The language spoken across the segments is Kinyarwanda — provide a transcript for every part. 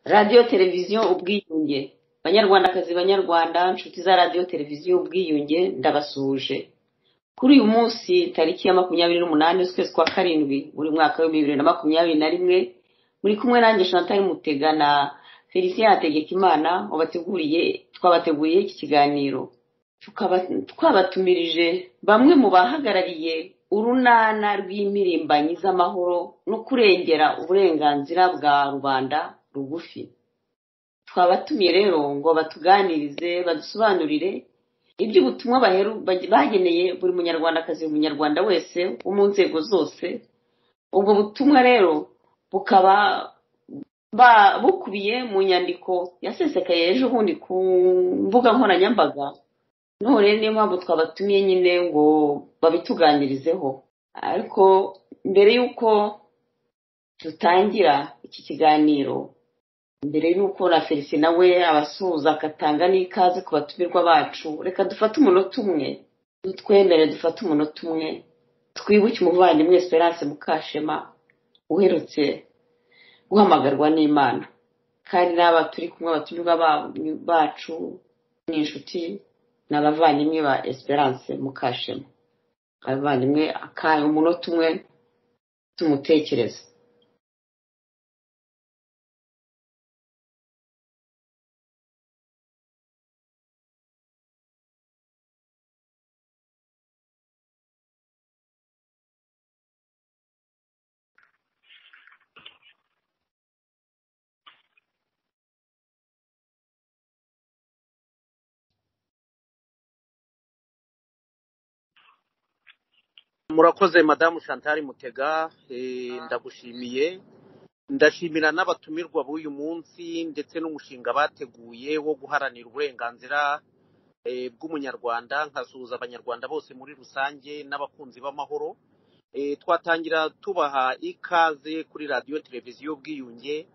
radiyo televiziyo ubwiyunge, banyarwandakazi banyarwanda inshuti za radiyo televiziyo ubwiyunge, ndabasuhuje kuri uyu munsi tariki ya 28 z'ukwezi kwa karindwi buri mwaka wa 2021, muri kumwe nanjye Chantal Mutega na Felicien Hategekimana twabateguriye iki kiganiro. Twabatumirije bamwe mu bahagarariye urunana rw'imirimbanyi z'amahoro no kurengera uburenganzira bwa rubanda rugufi. Twabatumiye rero ngo batuganirize, badusobanurire iby'ubutumwa bageneye buri munyarwandakazi umunyarwanda wese wo mu nzego zose. Ubwo butumwa rero bukaba bukubiye mu nyandiko yasesekaye ejo bundi ku mbuga nkoranyambaga. None niyo mpamvu twabatumiye nyine ngo babituganirizeho. Ariko mbere y'uko tutangira iki kiganiro, mbere y'uko na Felicien nawe abasuhuza akatanga n'ikaze ku batumirwa bacu, reka dufate umunota umwe, dufate umunota umwe twibuke umuvandimwe Esperance Mukashema uherutse guhamagarwa n'Imana, kandi n'aba turi kumwe abatumirwa bacu n'inshuti n'abavandimwe ba Esperance Mukashema. Abavandimwe akaye umunota umwe tumutekereza. Murakoze Madamu Chantal Mutega, ndagushimiye. Ndashimira n'abatumirwa b'uyu munsi ndetse n'umushinga bateguye wo guharanira uburenganzira bw'umunyarwanda, nkasuhuza abanyarwanda bose muri rusange n'abakunzi b'amahoro. Twatangira tubaha ikaze kuri radiyo televiziyo ubwiyunge.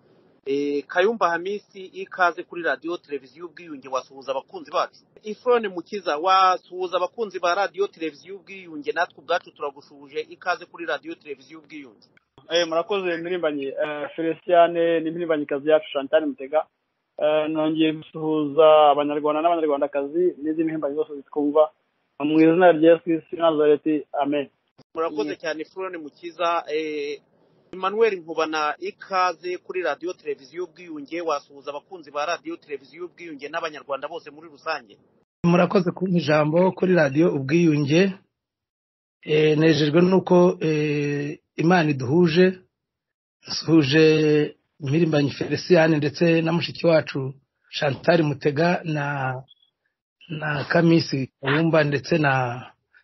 Kayumba Hamisi, ikaze kuri radiyo televiziyo ubwiyunge, wasuhuza abakunzi bacu. Ifrone Mukiza, wasuhuza abakunzi ba radiyo televiziyo ubwiyunge. Natwe ubwacu turagushuje, ikaze kuri radiyo televiziyo ubwiyunge. Murakoze mpirimbanyi Felicien n'impirimbanyi yacu Chantal Mutega. Nongeye gusuhuza abanyarwanda n'abanyarwandakazi n'izindi mpirimbanyi zose zitwumva mu izina rya Yesu Kristo Nazareti, amen. Murakoze cyane Ifrone Mukiza. Emmanuel Nkubana, ikaze kuri radiyo televiziyo ubwiyunge, wasuhuza abakunzi ba radiyo televiziyo ubwiyunge n'abanyarwanda bose muri rusange. Murakoze ku ijambo kuri radiyo ubwiyunge. Nejejwe nuko Imana iduhuje, nsuhuje impirimbanyi Felicien ndetse na mushiki wacu Chantal Mutega na Kamisi Kayumba ndetse na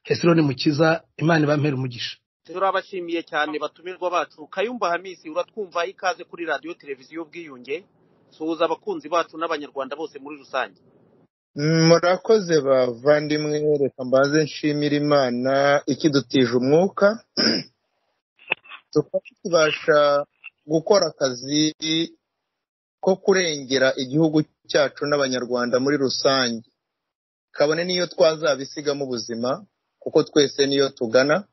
Hesironi Mukiza. Imana ibampere umugisha. Turabashimiye cyane batumirwa bacu. Kayumba Hamisi, uratwumva, ikaze kuri radiyo televiziyo ubwiyunge, suhuza abakunzi bacu n'abanyarwanda bose muri rusange. Murakoze bavandimwe, reka mbaze nshimira Imana ikidutije umwuka tukabasha gukora akazi ko kurengera igihugu cyacu n'abanyarwanda muri rusange, kabone niyo twazabisigamo ubuzima kuko twese niyo tugana.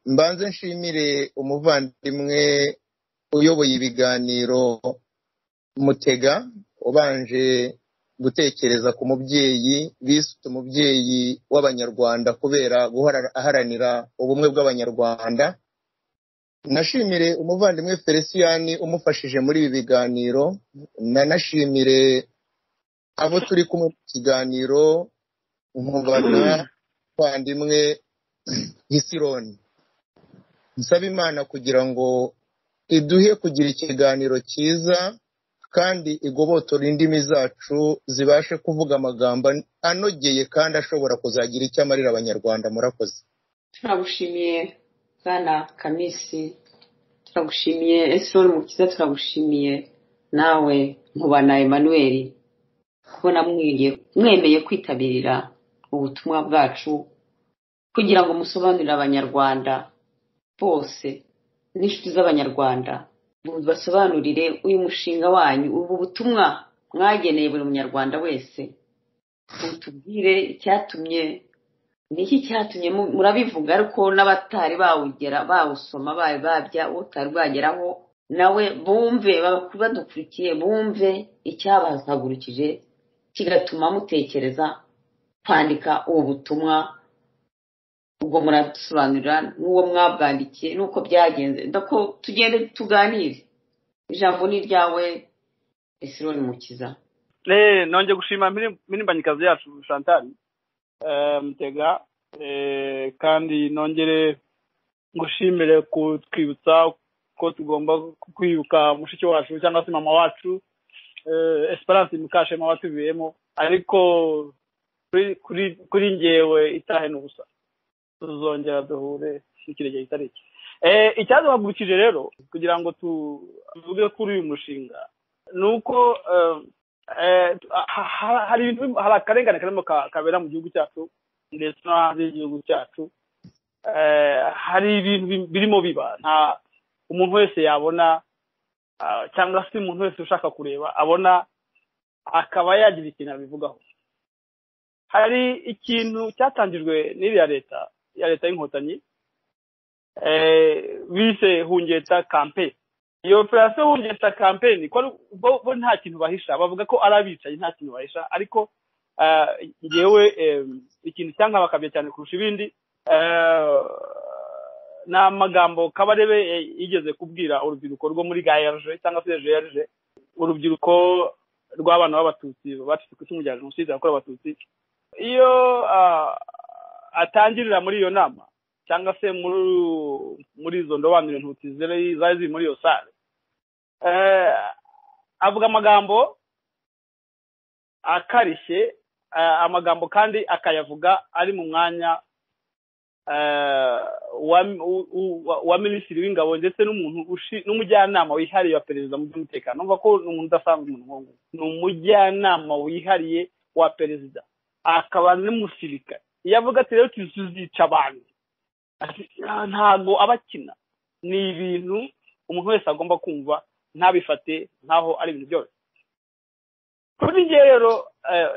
Mbanze nshimire umuvandimwe uyoboye ibiganiro Mutega, ubanje gutekereza ku mubyeyi bise umubyeyi w'abanyarwanda kubera aharanira ubumwe bw'abanyarwanda. Nashimire umuvandimwe Felicien umufashije muri ibi biganiro. Nanashimire abo turi kumwe mu kiganiro, Nkubana umuvandimwe Hesironi. Nsaba Imana kugira ngo iduhe kugira ikiganiro cyiza kandi igobotore indimi zacu zibashe kuvuga amagambo anogeye kandi ashobora kuzagira icyo amarira abanyarwanda. Murakoze. Turagushimiye Bwana Kamisi, turagushimiye Hesironi Mukiza, turagushimiye nawe Nkubana Emmanuel kubona mwemeye kwitabirira ubutumwa bwacu kugira ngo musobanurire abanyarwanda bose n'inshuti z'abanyarwanda, basobanurire uyu mushinga wanyu, ubu butumwa mwageneye buri munyarwanda wese. Mutubwire icyatumye, niki cyatumye murabivuga, ariko n'abatari bawugera bawusoma utari bwageraho nawe bumve badukurikiye bumve icyabahagurukije kigatuma mutekereza kwandika ubu butumwa. Ubwo muradusobanurira n'uwo mwabwandikiye n'uko byagenze, ndako tugende tuganire. Ijambo ni ryawe Esironi Mukiza. Nongeye gushima mpimbanyikazi yacu Chantal Mutega, kandi nongere ngushimire kutwibutsa ko tugomba kwibuka mushiki wacu cyangwa se mama wacu Esperance Mukashema watubiyemo, ariko kuri ngewe itahe n'ubusa. Tuzongera duhure ikirege itariki. Icyaduhagurukije rero kugira ngo tuvuge kuri uyu mushinga nuko hari akarengane karimo kabera mu gihugu cyacu ndetse no hanze y'igihugu cyacu. Hari ibintu birimo biba nta umuntu wese yabona, cyangwa se umuntu wese ushaka kureba abona akaba yagira ikintu abivugaho. Hari ikintu cyatangijwe n'iriya leta y'inkotanyi bise Hungeta campaign. Iyo operation Hungeta campaign bo nta kintu bahisha, bavuga ko arabicaye nta kintu bahisha, ariko ngewe ikintu cyangwa bakabye cyane kurusha ibindi na magambo Kabarebe yigeze kubwira urubyiruko rwo muri GRG cyangwa se GRG, urubyiruko rw'abana b'abatutsi bacitse ku icumu rya jenoside yakorewe abatutsi. Iyo atangirira muri iyo nama cyangwa se muri izo ndobanure ntutsi zari ziri muri iyo sale, avuga amagambo akarishye, amagambo kandi akayavuga ari mu mwanya wa minisitiri w'ingabo ndetse n'umujyanama wihariye wa perezida mu by'umutekano. Numva ko n'umuntu udasanzwe umuntu ni umujyanama wihariye wa perezida, akaba n'umusirikare. Iyo avuga ati rero tuzica abantu, ntago abakina, ni ibintu umuntu wese agomba kumva, ntabifate nkaho ari ibintu byose. Kuri njye rero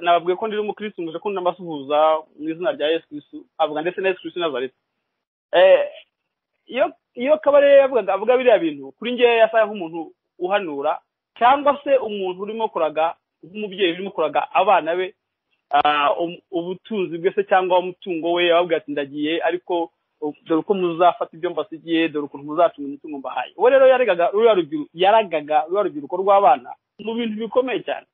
nababwiye ko ndi umukristo, nguje ko ndamasuhuza mu izina rya Yesu Kristo, avuga ndetse na Yesu Kristo Nazareth. Iyo Kabarebe avuga biriya bintu, kuri njye yasaye nk'umuntu uhanura, cyangwa se umuntu urimo kuraga, nk'umubyeyi urimo kuraga abana be ubutunzi bwese cyangwa umutungo we. Yababwira ati ndagiye, ariko dore uko muzafata ibyo mbasigiye, dore ukuntu muzacunga umutungo mbahaye. Uwo rero yaragaga urubyiruko rw'abana mu bintu bikomeye cyane.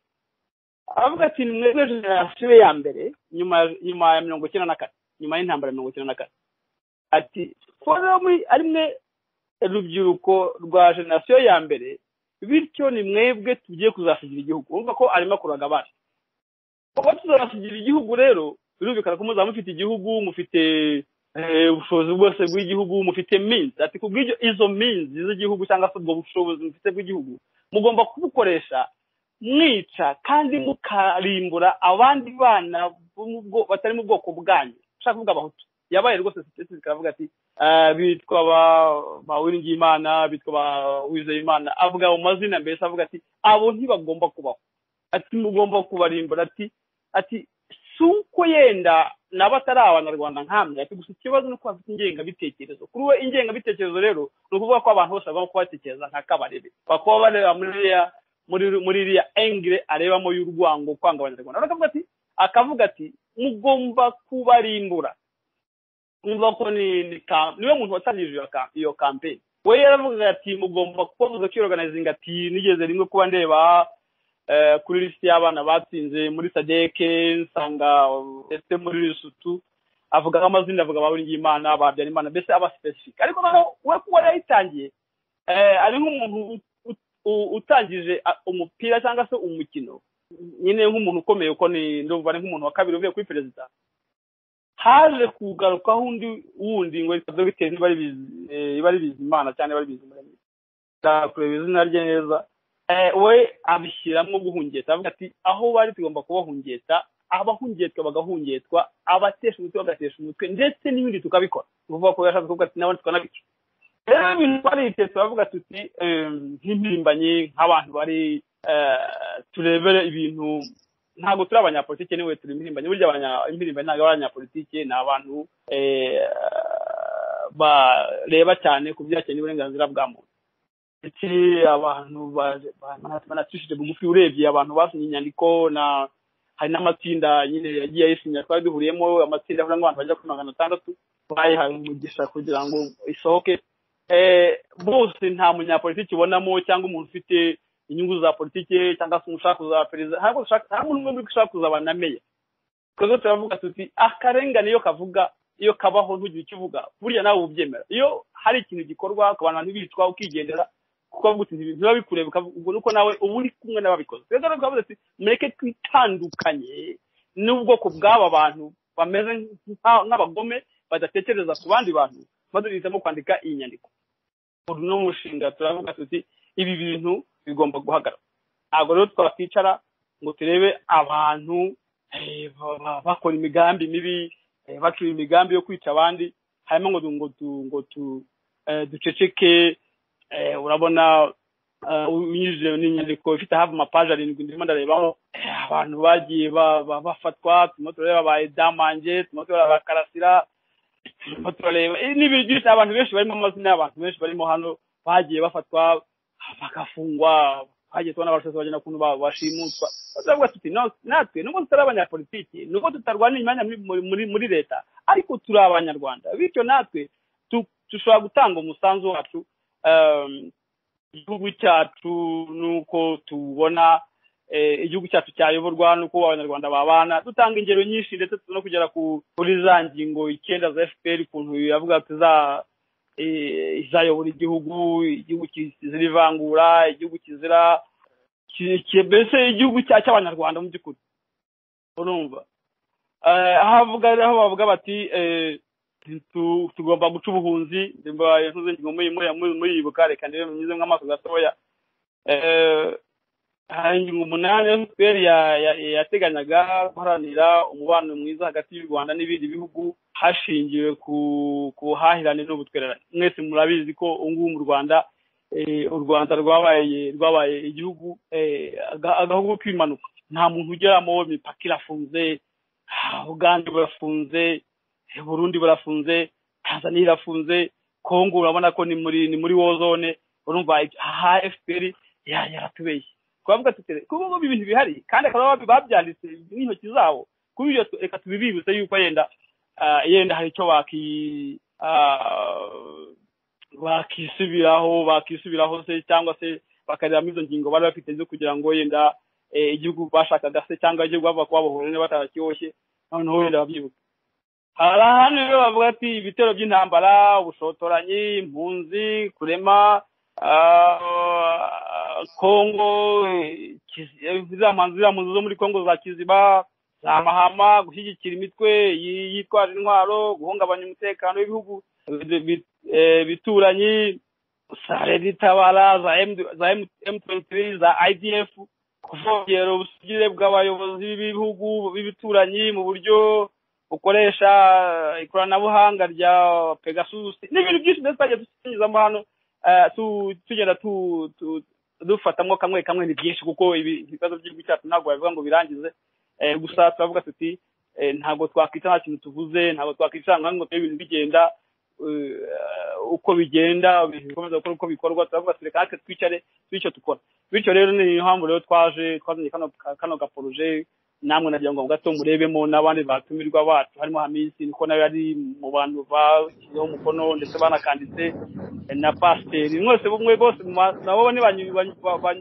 Avuga ati mwebwe generasiyo ya mbere nyuma ya 94, nyuma y'intambara ya 94, ati ko ari mwe urubyiruko rwa generasiyo ya mbere, bityo ni mwebwe tugiye kuzasigira igihugu. Urumva ko arimo kuraga abana. Kuba tuzasigira igihugu rero birumvikana ko muzaba mufite igihugu, mufite ubushobozi bwose bw'igihugu, mufite means. Ati kubw'ibyo izo means z'igihugu cyangwa se ubwo bushobozi mufite bw'igihugu mugomba kubukoresha mwica kandi mukarimbura abandi bana batari mu bwoko bwanyu. Ushaka kuvuga abahutu, yabaye rwose sitesi karavuga ati bitwa ba Uwiringiyimana, bitwa ba Uwizeyimana, avuga mu mazina mbese, avuga ati abo ntibagomba kubaho, ati mugomba kubarimbura. Ati suko yenda n'abatari abanyarwanda nkamwe, ati gusa ikibazo nuko bafite ingengabitekerezo. Kuri we ingengabitekerezo rero ni ukuvuga ko abantu bose bagomba kubatekereza nka Kabarebe, bakaba bareba muri iriya engire arebamo y'urwango, kwanga abanyarwanda. Akavuga ati mugomba kubarimbura. Umva ko niwe muntu watangije iyo campaign. We yaravuga ati mugomba kubabuza kwiorganizinga. Ati nigeze rimwe kuba ndeba kuri list y'abana batsinze muri Sadeke, nsanga ndetse muri Rusutu, avuga amazina, avuga ba Uwiringiyimana, ba Habyarimana, mbese aba specific. Ariko we kuba yayitangiye ari nk'umuntu utangije umupira cyangwa se umukino, nyine nk'umuntu ukomeye, uko ndumva ari nk'umuntu wa kabiri uvuye kuri perezida. Haje kugarukaho wundi ngo Dr. bari Bizimana cyane bari Bizimana, ndakureba izina rye neza. We abishyiramo guhungeta, avuga ati aho bari tugomba kubahungeta, abahungetwa bagahungetwa, abatesha umutwe bagatesha umutwe, ndetse n'ibindi tukabikora. Uvuga ko yashatse kuvuga ati nawe tukanabica. Rero ibintu baritetse bavuga tuti nk'impirimbanyi, nk'abantu bari turebere ibintu, ntabwo turi abanyapolitike, niwe turi impirimbanyi. Burya impirimbanyi ntabwo ari abanyapolitike, ni abantu bareba cyane ku byerekeye n'uburenganzira bwa muntu. ndetse abantu banacishije bugufi urebye abantu basinye inyandiko hari n'amatsinda nyine yagiye ayisinya twari duhuriyemo amatsinda avuga ngo abantu bajya kuri 600 bayihaye umugisha kugira ngo isohoke bose nta munyapolitiki ubonamo cyangwa umuntu ufite inyungu za politiki cyangwa se umushaka kuza perezida ntabwo umuntu ushaka kuzaba na meya kuko turavuga tuti akarengane iyo kavuga iyo kabaho ntugire icyo uvuga burya nawe ubyemera iyo hari ikintu gikorwa ku bantu bicwa ukigendera kuko bavuga uti biba bikureba ubwo nuko nawe uba uri kumwe n'ababikoze rero turavuga ati mureke twitandukanye n'ubwoko bw'aba bantu bameze nk'abagome badatekereza ku bandi bantu baduhitamo kwandika iyi nyandiko uru no mushinga turavuga tuti ibi bintu bigomba guhagarara ntabwo rero twakwicara ngo turebe abantu bakora imigambi mibi bacura imigambi yo kwica abandi harimo ngo duceceke urabona unyujije n'inyandiko ifite hafi amapaje 7 ndimo ndarebaho abantu bagiye bafatwa turimo tureba ba Edamanje turimo tureba ba Karasira turimo tureba n'ibindi abantu benshi barimo amazina y'abantu benshi barimo hano bagiye bafatwa bagafungwa hagiye tubona abashobozi bagenda kuntu bashimutwa turavuga tuti natwe nubwo tutari abanyapolitiki nubwo tutarwana imyanya muri leta ariko turi abanyarwanda bityo natwe dushobora gutanga umusanzu wacu igihugu cyacu nuko tubona igihugu cyacu cyayoborwa nuko abanyarwanda babana dutanga ingero nyinshi ndetse no kugera kuri za ngingo 9 za FPR kuntu yavuga ati izayobora igihugu kizira ivangura igihugu kizira mbese igihugu cy'abanyarwanda mu by'ukuri urumva aho bavuga bati tugomba guca ubuhunzi mbaye ntuze muri ibuka reka ndebe myize nk'amaso gatoya hari ingingo 8 FPR yateganyaga guharanira umubano mwiza hagati y'u Rwanda n'ibindi bihugu hashingiwe ku buhahirane n'ubutwererane mwese murabizi ko ungu mu Rwanda u Rwanda rwabaye igihugu agahugu k'impanuka nta muntu ugeramo imipaka irafunze Uganda burafunze Burundi burafunze Tanzania irafunze Kongo urabona ko ni muri war zone urumva aha FPR yaratubeshye twavuga tutere kuko ibintu bihari kandi akaba babyanditse n'intoki zabo kuri iyo reka tubibibutse yuko yenda hari icyo bakisubiraho se cyangwa se bakarira izo ngingo bari bafite zo kugira ngo yenda igihugu bashakaga se cyangwa igihugu bava kubabohora batarakiyoshye noneho yenda babyibuka hari ahantu rero bavuga ati ibitero by'intambara ubushotoranyi impunzi kurema Kongo ziramanzi zo muri Kongo za Kiziba za Mahama gushyigikira imitwe yitwaje intwaro guhungabanya umutekano w'ibihugu bituranyi Saredi Tabara za M23 za IDF kuvogera ubusugire bw'abayobozi b'ibihugu b'ibituranyi mu buryo ukoresha ikoranabuhanga rya Pegasus n'ibintu byinshi ndetse twagiye dusinyizamo hano tugenda dufatamwo kamwe ni byinshi kuko ibibazo by'igihugu cyacu ntabwo bavuga ngo birangize gusa turavuga tuti ntabwo twakwita nta kintu tuvuze ntabwo twakwita ngo ibintu bigenda uko bigenda bikomeza gukora uko bikorwa turavuga tuti reka twicare twicyo tukora bityo rero ni impamvu rero twazanye kano gaporoje namwe nagira ngo gato murebemo n'abandi batumirwa bacu harimo Hamisi niko nawe ari mu bantu bashyizeho umukono ndetse banakanditse na pasiteri mwese bumwe bose nabo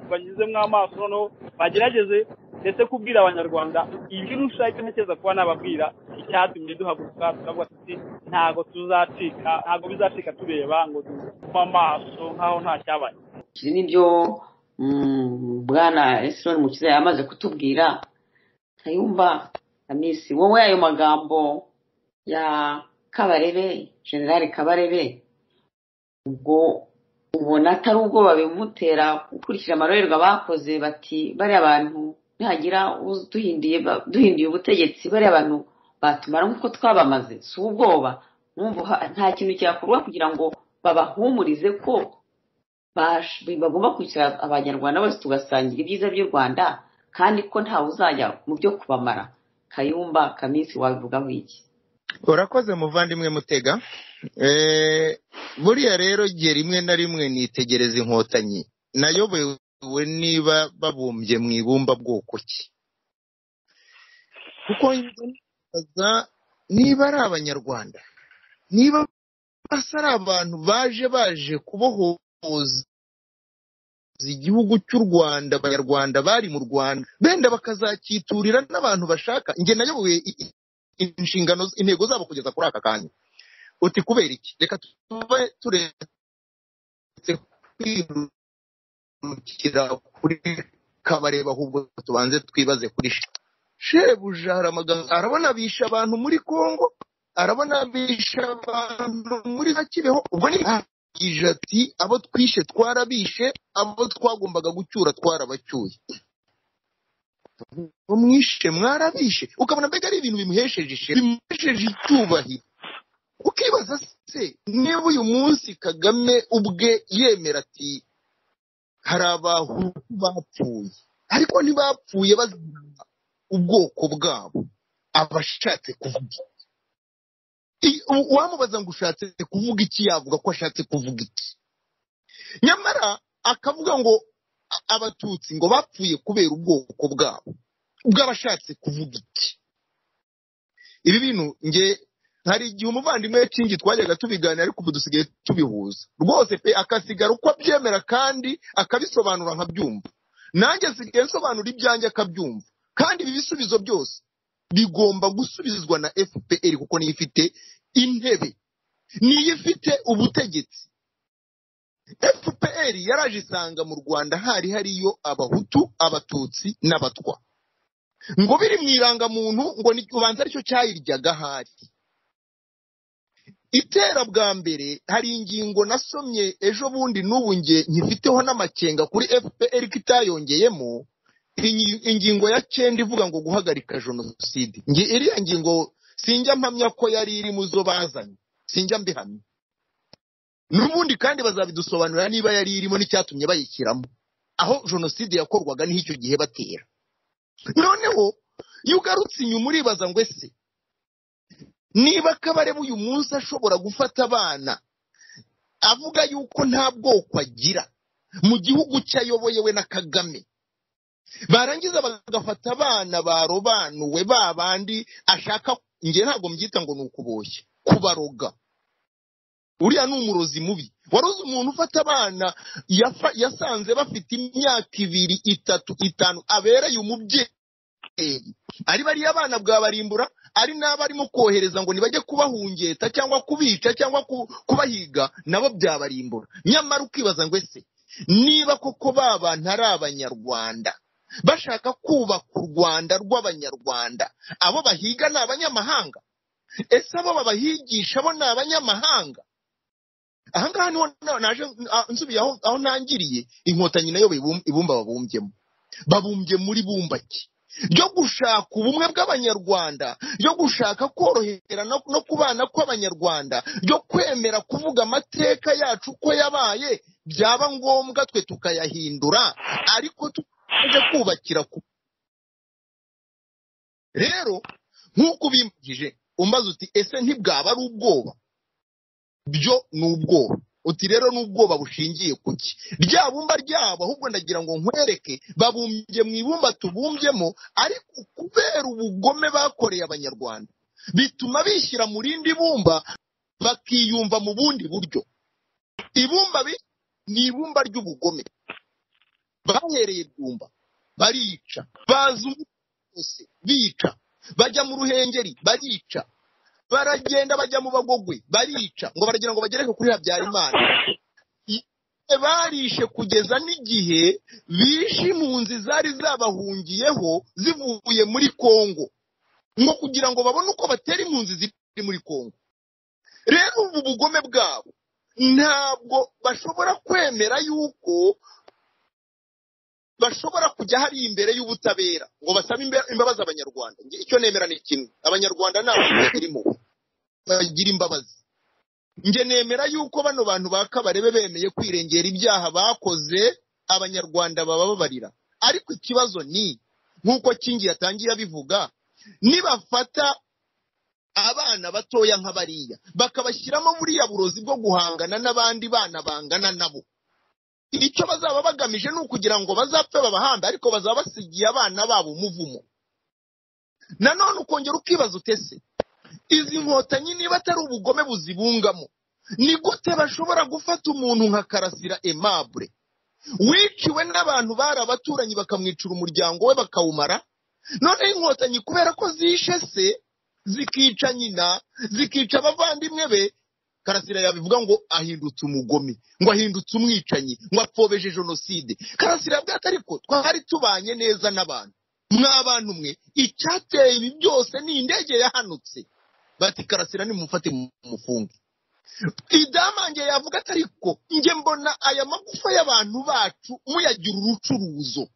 banyuzemo amaso noneho bagerageze ndetse kubwira abanyarwanda ibyo ushaka ntekereza kuba nababwira icyatumye duhaguruka turavuga tuti ntago bizacika tureba ngo dume amaso nkaho nta cyabaye iki nibyo bwana Esron Mukiza yamaze kutubwira Kayumba Hamisi wowe ayo magambo ya Kabarebe General Kabarebe ubwo ubona atari ubwo babimutera gukurikira amarorerwa bakoze bati bari abantu ntihagira duhindiye ubutegetsi bari abantu batumara nk'uko twabamaze si ubwoba nta kintu cyakorwa kugira ngo babahumurize ko bagomba kwicara abanyarwanda bose tugasangira ibyiza by'u Rwanda kandi ko ntawe uzajya mu byo kubamara Kayumba Kamisi wabivugaho iki urakoze muvandimwe Mutega. Buriya rero gihe rimwe na rimwe nitegereza inkotanyi nayobewe niba babumbye mu ibumba bwoko ki, kuko nyibaza niba ari abanyarwanda, niba basa ari abantu baje kubohoza igihugu cy'u Rwanda, abanyarwanda bari mu Rwanda benda bakazakiturira n'abantu bashaka. Nge nayoboye inshingano intego zabo kugeza kuri aka kanya. Uti kubera iki? Reka tube turetse kwirukira kuri Kabareba, ahubwo tubanze twibaze kuri shebuja. Arabona bisha abantu muri Kongo, arabona bisha abantu muri Kibeho. Ubwo ni ati abo twishe twarabishe, abo twagombaga gucyura twarabacyuye. Umwishe mwarabishe, ukabona mbega ari ibintu bimuhesheje icyubahiro. Ukibaza se niba uyu munsi Kagame ubwe yemera ati hari abahutu bapfuye, ariko ntibapfuye bazira ubwoko bwabo, abashatse kuvuga wamubaza ngo ushatse kuvuga iki, yavuga ko ashatse kuvuga iki. Nyamara akavuga ngo abatutsi ngo bapfuye kubera ubwoko bwabo, bw'abashatse kuvuga iki. Ibi bintu nge hari igihe umuvandimwe Kingi twajyaga tubiganira, ariko ubu dusigaye tubihuza rwose pe, akasigara uko abyemera kandi akabisobanura nkabyumva, nanjye nsigaye nsobanura ibyanjye akabyumva. Kandi ibi bisubizo byose bigomba gusubizwa na FPR, kuko niyo ifite intebe, niyo ifite ubutegetsi. FPR yaraje isanga mu Rwanda hariyo abahutu, abatutsi n'abatwa, ngo biri mu irangamuntu, ngo ni ubanza aricyo cyayiryaga. hari itera bwa mbere, hari ingingo nasomye ejo bundi n'ubu nge nkifiteho n'amakenga kuri FPR ko itayongeyemo, ingingo ya 9 ivuga ngo guhagarika jenoside. Nge iriya ngingo sinjya mpamya ko yari iri mu zo bazanye, sinjya mbihamya. N'ubundi kandi bazabidusobanurira niba yari irimo n'icyatumye bayishyiramo, aho jenoside yakorwaga n'icyo gihe batera. Noneho yugarutse inyuma uribaza ngo ese niba Kabarebe uyu munsi ashobora gufata abana avuga yuko nta bwoko agira mu gihugu cyayoboye we na Kagame, barangiza bagafata abana barobanuwe, babandi ashaka, nge ntabwo mbyita ngo nukuboshye, kubaroga. Uriya ni umurozi mubi. Waruzi umuntu ufata abana yasanze bafite imyaka 2, 3, 5 abereye umubyeyi, ari bari abana bwabarimbura, ari n'abarimo kohereza ngo nibajye kubahungeta cyangwa kubica cyangwa kubahiga, nabo byabarimbura. Nyamara ukibaza ngo ese niba koko baba ntari abanyarwanda bashaka kubaka u Rwanda rw'abanyarwanda, abo bahiga ni abanyamahanga? Ese abo babahigisha bo ni abanyamahanga? Ahangaha niho naje nsubiye aho ntangiriye. Inkotanyi nayo ibumba babumbye muri bumbaki ryo gushaka ubumwe bw'abanyarwanda, ryo gushaka korohera no kubana kw'abanyarwanda, ryo kwemera kuvuga amateka yacu ko yabaye, byaba ngombwa twe tukayahindura, ariko tuje kubakira ku. Rero nk'uko bimbugije umbaza uti ese ntibwaba ari ubwoba? Byo ni ubwoba. Uti rero n'ubwoba bushingiye kuki? Rya bumba ryabo, ahubwo ndagira ngo nkwereke, babumbye mu ibumba tubumbyemo, ariko kubera ubugome bakoreye abanyarwanda bituma bishyira mu rindi bumba, bakiyumva mu bundi buryo. Ibumba ni ibumba ry'ubugome. Bahereye bumba barica, baza umutose bica, bajya mu Ruhengeri barica, baragenda bajya mu Bagogwe barica, ngo baragira ngo bagereke kuri Habyarimana. Barishe kugeza n'igihe bishe impunzi zari zabahungiyeho zivuye muri Kongo, ngo kugira ngo babone uko batera impunzi ziri muri Kongo. Rero ubu bugome bwabo ntabwo bashobora kwemera yuko bashobora kujya hari imbere y'ubutabera ngo basabe imbabazi abanyarwanda. Icyo nemera ni kimwe, abanyarwanda nabo barimo bagira imbabazi. Nge nemera yuko bano bantu ba Kabarebe bemeye kwirengera ibyaha bakoze, abanyarwanda bababarira. Ariko ikibazo ni nkuko Kingi yatangiye abivuga, nibafata abana batoya nk'abariya bakabashyiramo buriya burozi bwo guhangana n'abandi bana bangana nabo. Icyo bazaba bagamije ni ukugira ngo bazapfe babahambe, ariko bazaba basigiye abana babo umuvumo. Nanone ukongera ukibaza utese izi nkotanyi niba atari ubugome buzibungamo, ni gute bashobora gufata umuntu nka Karasira Aimable wiciwe n'abantu bari abaturanyi bakamwicira umuryango we bakawumara, none inkotanyi kubera ko zishe se zikica nyina zikica abavandimwe be, Karasira yabivuga ngo ahindutse umugome, ngo ahindutse umwicanyi, ngo apfobeje jenoside. Karasira bwate ariko twari tubanye neza n'abantu, mw'abantu mwe icyateye ibi byose ni indege yahanutse, bati Karasira nimufate mufunge. Idamange yavuga ati ariko nge mbona aya magufa y'abantu bacu muyagira urucuruzo,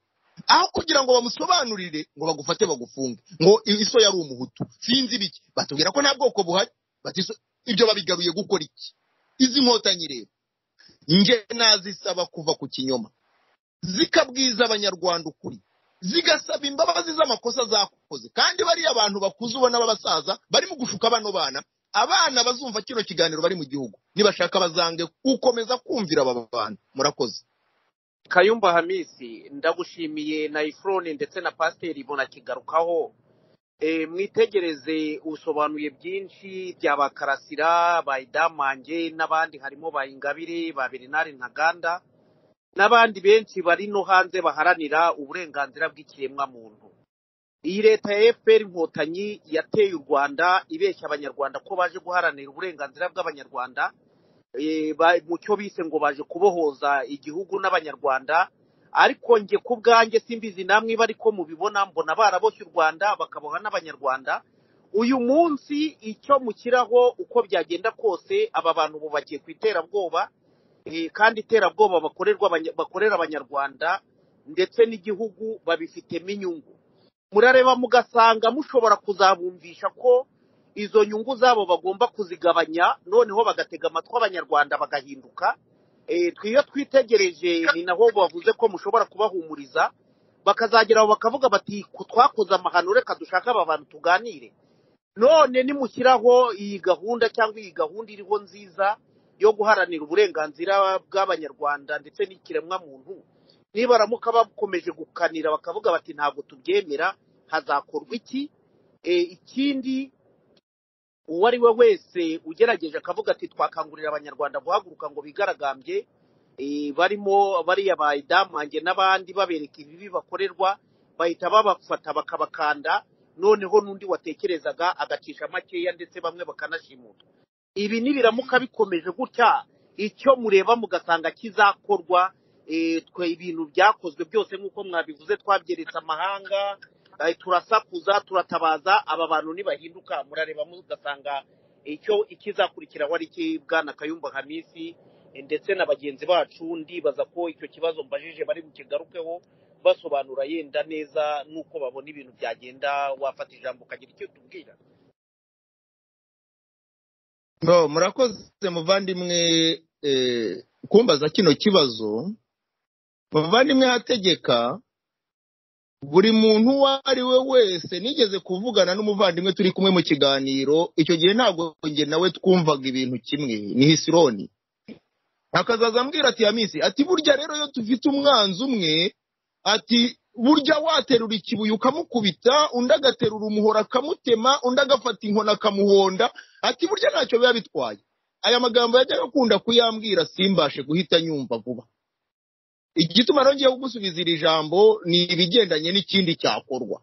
aho kugira ngo bamusobanurire ngo bagufate bagufunge, ngo iso yari umuhutu sinzi biki, batubwira ko nta bwoko buhari, bati ibyo babigaruye gukora iki? Izi nkotanyi rero nge nazisaba kuva ku kinyoma, zikabwiza abanyarwanda ukuri, zigasaba imbabazi z'amakosa zakoze. Kandi bari abantu bakuze ubona b'abasaza barimo gushuka bano bana, abana bazumva kino kiganiro bari mu gihugu nibashaka bazange gukomeza kumvira aba bantu. Murakoze. Kayumba Hamisi, ndagushimiye na Ifrone ndetse na Pasiteri Bonakigarukaho. Mwitegereze usobanuye byinshi byaba Karasira, ba Idamange n'abandi, harimo ba Ingabire, ba Bernard Ntaganda n'abandi benshi bari no hanze baharanira uburenganzira bw'ikiremwa muntu. Iyi leta ya FPR inkotanyi yateye u Rwanda ibeshya abanyarwanda ko baje guharanira uburenganzira bw'abanyarwanda, mu cyo bise ngo baje kubohoza igihugu n'abanyarwanda. Ariko nge ku bwanjye simbizi namwe bari ko mubibona, mbona baraboshye u Rwanda bakaboha n'abanyarwanda. Uyu munsi icyo mukiraho uko byagenda kose, aba bantu bubakiye ku iterabwoba, kandi iterabwoba bakorera abanyarwanda ndetse n'igihugu babifitemo inyungu. Murareba mugasanga mushobora kuzabumvisha ko izo nyungu zabo bagomba kuzigabanya, noneho bagatega amatwi abanyarwanda bagahinduka. Twiyo twitegereje ni naho bavuze ko mushobora kubahumuriza, bakazageraho bakavuga bati twakoze amahano, reka dushaka aba bantu tuganire. None nimushyiraho iyi gahunda cyangwa iyi gahunda iriho nziza yo guharanira uburenganzira bw'abanyarwanda ndetse n'ikiremwa muntu, niba ramuka bakomeje gukanira bakavuga bati ntabwo tubyemera, hazakorwa iki? Ikindi, uwo ari we wese ugerageje akavuga ati twakangurira abanyarwanda guhaguruka ngo bigaragambye, barimo bariya ba Idamange n'abandi babereka ibibi bakorerwa, bahita babafata bakabakanda, noneho n'undi watekerezaga agacisha makeya ndetse bamwe bakanashimutwa. Ibi nibiramuka bikomeje gutya, icyo mureba mugasanga kizakorwa, twe ibintu byakozwe byose nk'uko mwabivuze twabyeretse amahanga, turasakuza turatabaza, aba bantu nibahinduka murareba mugasanga icyo ikizakurikira wari iki? Bwana Kayumba Hamisi ndetse na bagenzi bacu, ndibaza ko icyo kibazo mbajije bari bukigarukeho basobanura yenda neza nuko babona ibintu byagenda. Wafata ijambo ukagira icyo tubwira. Murakoze muvandimwe kumbaza kino kibazo. Muvandimwe hategeka buri muntu uwo ari we wese, nigeze kuvugana n'umuvandimwe turi kumwe mu kiganiro, icyo gihe ntabwo nge nawe twumvaga ibintu kimwe, ni Hisironi. Akazaza ambwira ati Hamisi, ati burya rero yo tufite umwanzi umwe, ati burya waterura ikibuye ukamukubita, undi agaterura umuhora akamutema, undi agafata inkona akamuhonda, ati burya ntacyo biba bitwaye. Aya magambo yajyaga akunda kuyambwira simbashe guhita nyumva vuba. Igituma nongeye kugusubiza iri jambo ni ibigendanye n'ikindi cyakorwa.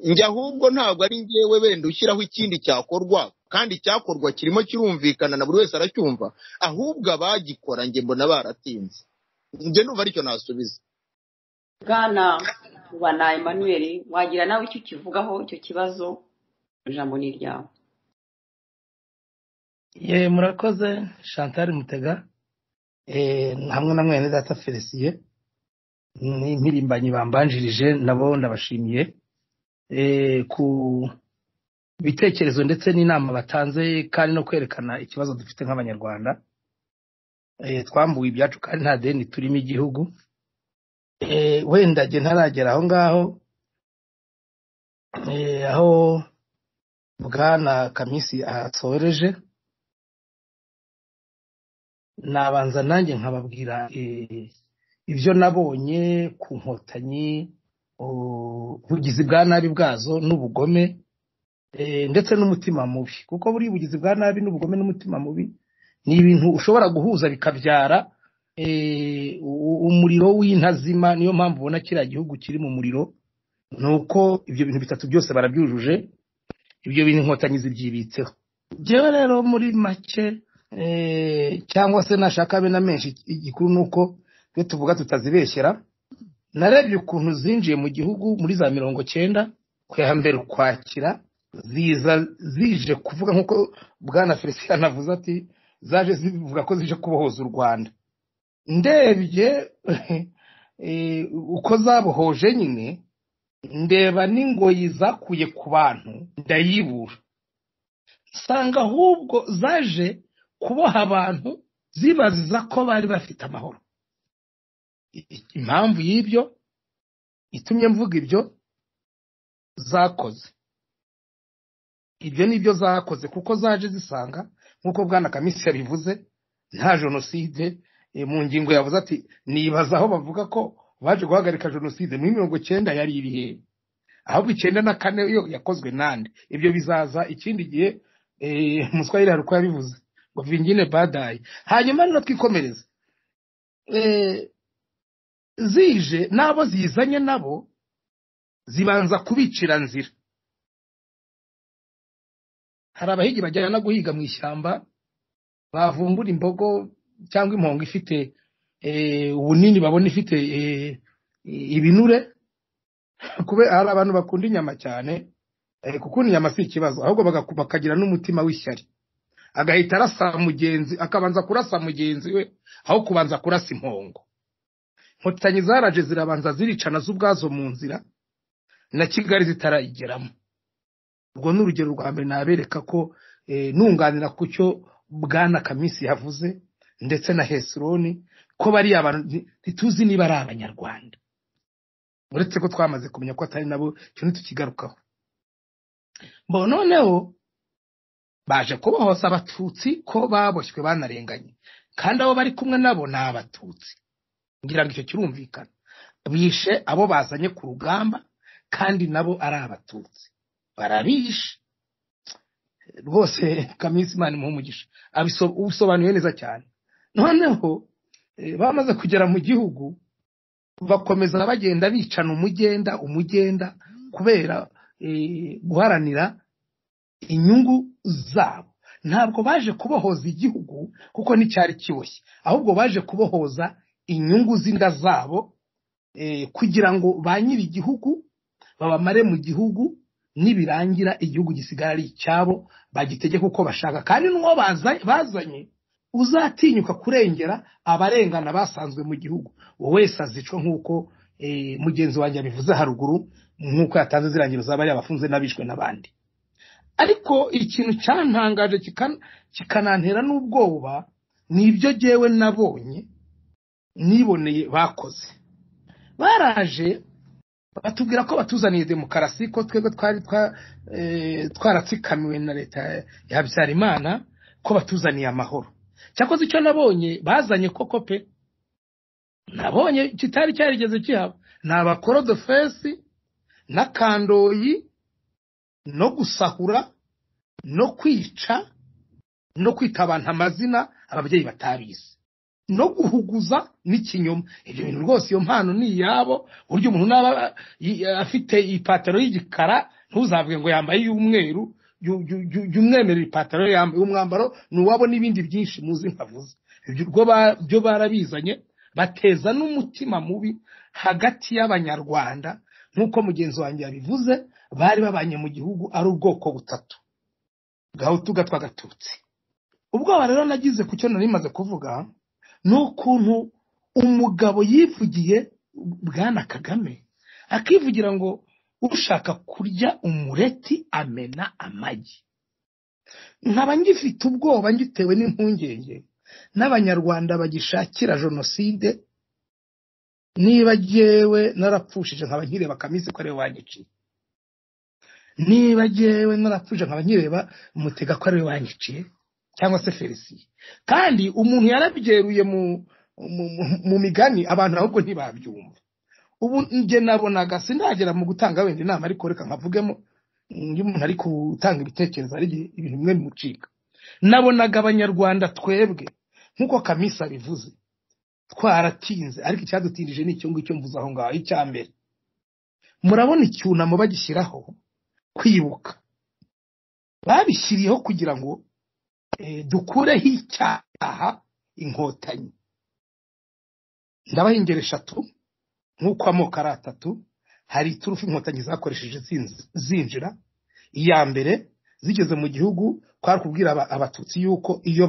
Njye ahubwo ntabwo ari ngewe wenda ushyiraho ikindi cyakorwa, kandi cyakorwa kirimo kirumvikana na buri wese aracyumva, ahubwo abagikora nge mbona baratinze. Nge numva aricyo nasubiza. Bwana Bwana Emmanuel, wagira nawe icyo kivugaho icyo kibazo, ijambo ni ryawe. Murakoze Chantal Mutega, hamwe na mwene data Felicien n'impirimbanyi bambanjirije, nabo ndabashimiye ku bitekerezo ndetse n'inama batanze, kandi no kwerekana ikibazo dufite nk'abanyarwanda. Twambuwe ibyacu kandi nta deni turimo igihugu. Wenda ntaragera aho ngaho, aho bwana Kamisi atoreje, nabanza nanjye nkababwira ibyo nabonye ku nkotanyi, ubugizi bwa nabi bwazo n'ubugome, ndetse n'umutima mubi, kuko buri bugizi bwa nabi n'ubugome n'umutima mubi ni ibintu ushobora guhuza bikabyara umuriro w'intazima. Niyo mpamvu ubona kiriya gihugu kiri mu muriro, nuko ibyo bintu bitatu byose barabyujuje, ibyo bintu inkotanyi zibyibitseho. Jewe rero muri make cyangwa se nashaka be na menshi, igikuru nuko twe tuvuga tutazibeshyera. Narebye ukuntu zinjiye mu gihugu muri za 90 kwa mbere Ukwakira, zije kuvuga nkuko bwana Felicien avuze ati zaje zivuga ko zije kubohoza u Rwanda. Ndebye uko zabohoje nyine, ndeba n'ingoyi zakuye ku bantu ndayibura, sanga ahubwo zaje kuboha abantu zibaziza ko bari bafite amahoro. Impamvu y'ibyo itumye mvuga ibyo zakoze, ibyo nibyo zakoze, kuko zaje zisanga nkuko bwana Kamisi yabivuze nta jenoside. Mu ngingo yavuze ati nibaza aho bavuga ko baje guhagarika jenoside muri 90 yari irihe, ahubwo 94 yo yakozwe nande. Ibyo bizaza ikindi gihe, Muswahili haruko yabivuze ngo vingine baadaye. Hanyuma no twikomereza, zije nabo zizanye nabo zibanza kubicira nzira. Hari abahigi bajyana guhiga mu ishyamba, bavumbura imbogo cyangwa impongo ifite ubunini babona ifite ibinure, kube hari abantu bakunda inyama cyane, kuko inyama si ikibazo, ahubwo bakagira n'umutima w'ishyari, agahita arasa mugenzi, akabanza kurasa mugenzi we aho kubanza kurasa impongo. Inkotanyi zaraje zirabanza ziricana z'ubwazo mu nzira na Kigali zitarayigeramo. Ubwo n'urugero rwa mbere nabereka ko nunganira ku cyo bwana Kamisi yavuze ndetse na Hesironi, ko bari abantu ntituzi niba ari abanyarwanda, uretse ko twamaze kumenya ko atari nabo, cyo ntitukigarukaho. Noneho baje kubohoza abatutsi ko baboshywe banarenganye, kandi abo bari kumwe nabo ni abatutsi. Ngira ngo icyo kirumvikana, bishe abo bazanye ku rugamba kandi nabo ari abatutsi, barabishe rwose. Kamisi Imana imuhumugisha abisobanuye neza cyane. Noneho bamaze kugera mu gihugu, bakomeza bagenda bicana umugenda kubera guharanira inyungu zabo. Ntabwo baje kubohoza igihugu kuko n'icyari kiboshye, ahubwo baje kubohoza inyungu z'inda zabo, kugira ngo ba nyiri igihugu babamare mu gihugu, nibirangira igihugu gisigara ari icyabo bagitegeka uko bashaka. Kandi n'uwo bazanye uzatinyuka kurengera abarengana basanzwe mu gihugu, wese azicwa nkuko mugenzi wanjye abivuze haruguru, nkuko yatanze zirangiro z'abari abafunze n'abishwe n'abandi. Ariko ikintu cyantangaje kikanantera n'ubwoba nibyo jewe nabonye niboneye bakoze. Baraje batubwira ko batuzaniye demokarasi, ko twebwe twaratsikamiwe na leta ya Habyarimana, ko batuzaniye amahoro. Cyakoze icyo nabonye bazanye koko pe, nabonye kitari cyarigeze kihaba, ni abakorodofesi n'akandoyi no gusahura no kwica no kwita abantu amazina ababyeyi batabizi no guhuguza n'ikinyoma. Ibyo bintu rwose iyo mpano ni yabo. Buryo umuntu naba afite ipataro y'igikara ntuzavuge ngo yambaye y'umweru, y'umwemerera ipataro yambaye umwambaro nuwabo n'ibindi byinshi muzi nkavuze. Ibyo byo barabizanye bateza n'umutima mubi hagati y'abanyarwanda, nkuko mugenzi wanjye yabivuze. Bari babanye mu gihugu ari ubwoko butatu, Gahutu, Gatwa, Gatutsi. Ubwo rero nagize ku cyo nari maze kuvuga, n'ukuntu umugabo yivugiye bwana Kagame, akivugira ngo ushaka kurya umureti amena amagi. Nkaba ngifite ubwoba, ngitewe n'impungenge n'abanyarwanda bagishakira jenoside. Niba jewe narapfushije nkaba nkireba Kamisi ko ari wanyiciye, niba jewe narapfuje nkaba nkireba Mutega ko ari we wanyiciye cyangwa se Felicien kandi umuntu yarabyeruye mu migani abantu ahubwo ntibabyumva ubu nge nabonaga sindagera mu gutanga wenda inama ariko reka nkavugemo iyo umuntu ari gutanga ibitekerezo ari ibintu bimwe bimucika nabonaga abanyarwanda twebwe nkuko Kamisa bivuze twaratinze ariko icyadutindije ni icyo ngicyo mvuze aho ngaho icyambere murabona icyunamo bagishyiraho kwibuka babishyiriyeho kugira ngo dukureho icyaha inkotanyi ndabaha ingero 3 nkuko amoko ari 3 hari iturufu inkotanyi zakoresheje zinjira iya mbere zigeze mu gihugu kwari kubwira abatutsi yuko iyo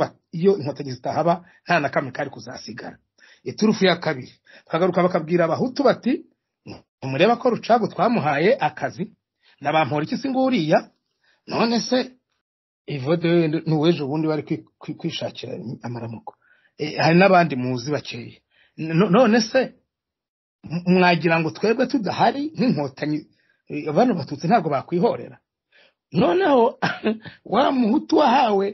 inkotanyi zitahaba nta na kamwe kari kuzasigara iturufu ya kabiri bakagaruka bakabwira abahutu bati umureba ko Rucago twamuhaye akazi nabampora iki singuriya none se Evode n'uwejo bundi bari kwishakira amaramuko hari nabandi muzi bakeye none se mwagira ngo twebwe tudahari nk'inkotanyi abantu batutsi ntago bakwihorera noneho wa muhutu wahawe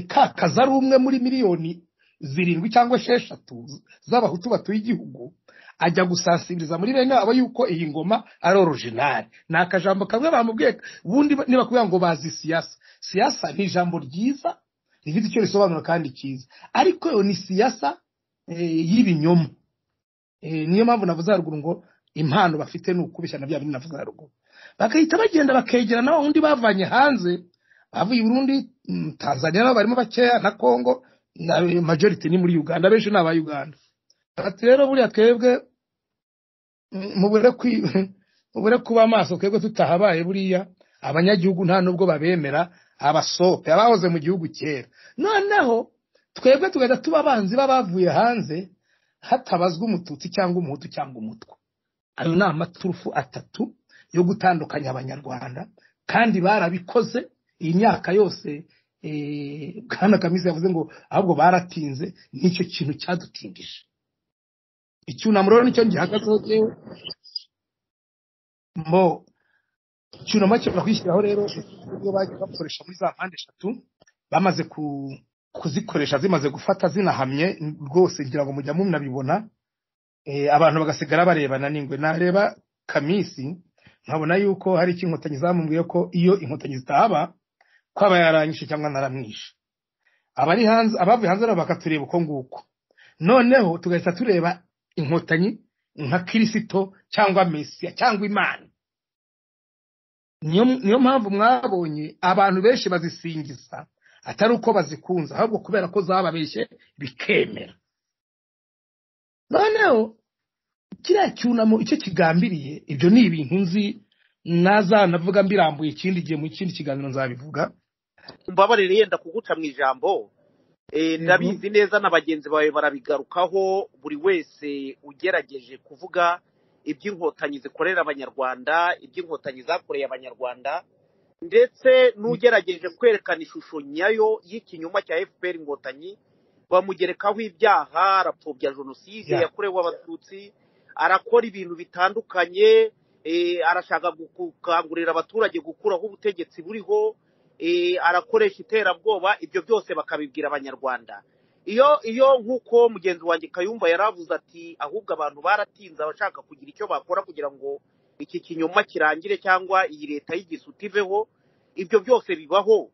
kakaza ari umwe muri miliyoni 7 cyangwa 6 z'abahutu batuye igihugu ajya gusansibiriza muri bene abo yuko iyi ngoma ari original nakajambo kamwe bamubwiye bundi niba kuvuga ngo bazi siyasa ni ijambo ryiza rifite icyo risobanura kandi cyiza ariko yo ni siyasa y'ibinyoma niyo mpamvu navuze haruguru ngo impano bafite n'ukubishyana bya bindi navuze haruguru bakahita bagenda bakegera naho undi bavanye hanze bavuye Burundi Tanzania nabo barimo bakeya na Kongo na majority ni muri Uganda benshi n'aba Uganda ati rero buriya twebwe mubure kuba amaso twebwe tutahabaye buriya abanyagihugu nta nubwo babemera abasope abahoze mu gihugu kera noneho twebwe tugenda tuba abanzi babavuye hanze hatabazwa umututsi cyangwa umuhutu cyangwa umutwa ayo ni amaturufu 3 yo gutandukanya abanyarwanda kandi barabikoze iyi myaka yose Bwana Kamisa yavuze ngo ahubwo baratinze nicyo kintu cyadutindije icyunamo rero nicyo ngihagazeho jewe mo icyunamo cyo bakwishyiraho rero iyo bagiye bakoresha muri za mpande 3 bamaze kuzikoresha zimaze gufata zinahamye rwose ngira ngo mujya munabibona abantu bagasigara barebana n'ingwe nareba Kamisi nkabona yuko hari ikinkotanyi zamumbwiye ko iyo inkotanyi zitahaba kwaba yaranyishe cyangwa naramwishe abari hanze abavuye hanze bakatureba uko nguko noneho tugahita tureba inkotanyi nka Kristo cyangwa Mesiya cyangwa Imana niyo mpamvu mwabonye abantu benshi bazisingiza atari uko bazikunza ahubwo kubera ko zababeshye bikemera noneho kiriya cyunamo icyo kigambiriye ibyo ni ibintu nzi nazanavuga mbirambuye ikindi gihe mu kindi kiganiro nzabivuga mbabarire yenda kuguca mu ijambo ndabizi neza na bagenzi bawe barabigarukaho buri wese ugerageje kuvuga iby'inkotanyi zikorera abanyarwanda iby'inkotanyi zakoreye abanyarwanda ndetse n'ugerageje kwerekana ishusho nyayo y'ikinyoma cya FPR inkotanyi bamugerekaho ibyaha arapfobya jenoside yakorewe abatutsi arakora ibintu bitandukanye arashaka gukangurira abaturage gukuraho ubutegetsi buriho arakoresha iterabwoba ibyo byose bakabibwira abanyarwanda iyo nkuko mugenzi wanjye Kayumba yaravuze ati ahubwo abantu baratinze abashaka kugira icyo bakora kugira ngo iki kinyoma kirangire cyangwa iyi leta y'igisuti-veho ibyo byose bibaho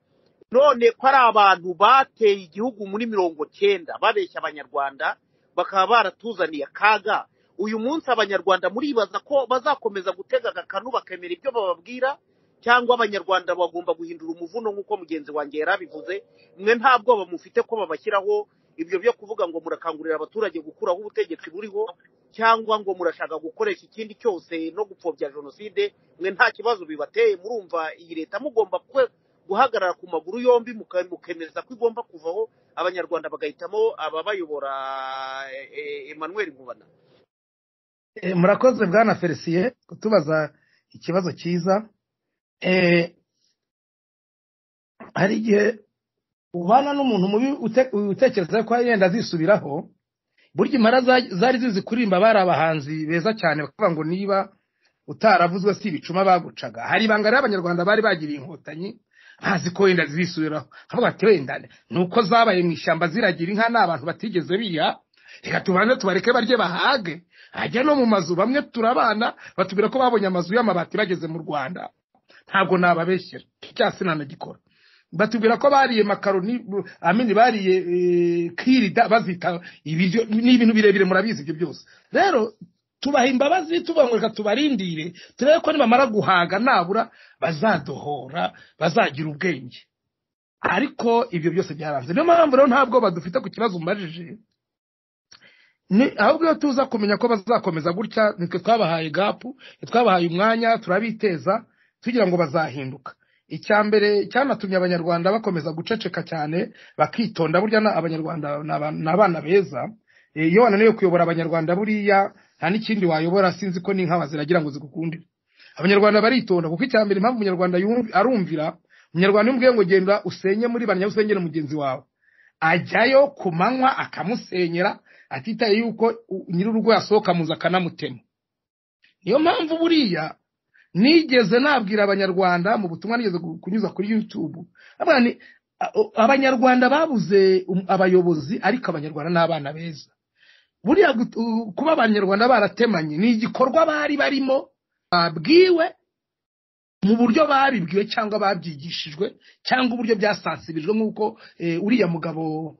none ko ari abantu bateye igihugu muri 90 babeshya abanyarwanda bakaba baratuzaniye akaga uyu munsi abanyarwanda muribaza ko bazakomeza gutega agakanu bakemera ibyo bababwira cyangwa abanyarwanda bagomba guhindura umuvuno nkuko mugenzi wanjye yarabivuze mwe ntabwo bamufite ko babashyiraho ibyo byo kuvuga ngo murakangurira abaturage gukuraho ubutegetsi buriho cyangwa ngo murashaka gukoresha ikindi cyose no gupfobya jenoside mwe nta kibazo bibateye murumva iyi leta mugomba guhagarara ku maguru yombi mukemeza ko igomba kuvaho abanyarwanda bagahitamo ababayobora Emmanuel Nkubana murakoze bwana Felicien kutubaza ikibazo cyiza hari igihe ubana n'umuntu mubi utekereza ko yenda zisubiraho burya impara zari zizi kurimba bari abahanzi beza cyane bakavuga ngo niba utaravuzwe si ibicuma bagucaga. Hari ibanga rero abanyarwanda bari bagiriye inkotanyi bazi ko wenda zisubiraho, akavuga ati wenda nuko zabaye mu ishyamba ziragira inka n'abantu batigeze biya, reka tubanze tubareke barye bahage. Hajya no mu mazu bamwe turabana batubwira ko babonye amazu y'amabati bageze mu Rwanda, ntabwo nababeshyera cyase nanagikora. Batubwira ko bariye makaroni amini bariye kirida bazita ibiryo n'ibintu birebire murabizi ibyo byose. Rero tubaha imbabazi tubangureka tubarindire turebe ko nibamara guhaga nabura bazadohora bazagira ubwenge. Ariko ibyo byose byaranze. Niyo mpamvu rero ntabwo badufite ku kibazo mbajije, ahubwo tuza kumenya ko bazakomeza gutya. Nitwe twabahaye gapu, twabahaye umwanya, turabiteza tugira ngo bazahinduka. Icyambere cyanatumye abanyarwanda bakomeza guceceka cyane bakitonda. Burya abanyarwanda n'abana beza, iyo wananiwe kuyobora abanyarwanda buriya nta n'ikindi wayobora, sinzi ko n'inka baziragira ngo zigukundire. Abanyarwanda baritonda kuko icyambere impamvu umunyarwanda arumvira, umunyarwanda yumviye ngo genda usenye muri banya usengera mugenzi wawe, ajyayo ku manywa akamusenyera atitaye yuko nyir'urugo yasohoka muza akanamutema. Niyo mpamvu buriya nigeze nabwira abanyarwanda mu butumwa nigeze kunyuza kuri YouTube, abanyarwanda babuze abayobozi ariko abanyarwanda n'abana beza. Buriya kuba abanyarwanda baratemanye ni igikorwa bari barimo babwiwe mu buryo babibwiwe cyangwa babyigishijwe cyangwa uburyo byasansibirijwe, nk'uko uriya mugabo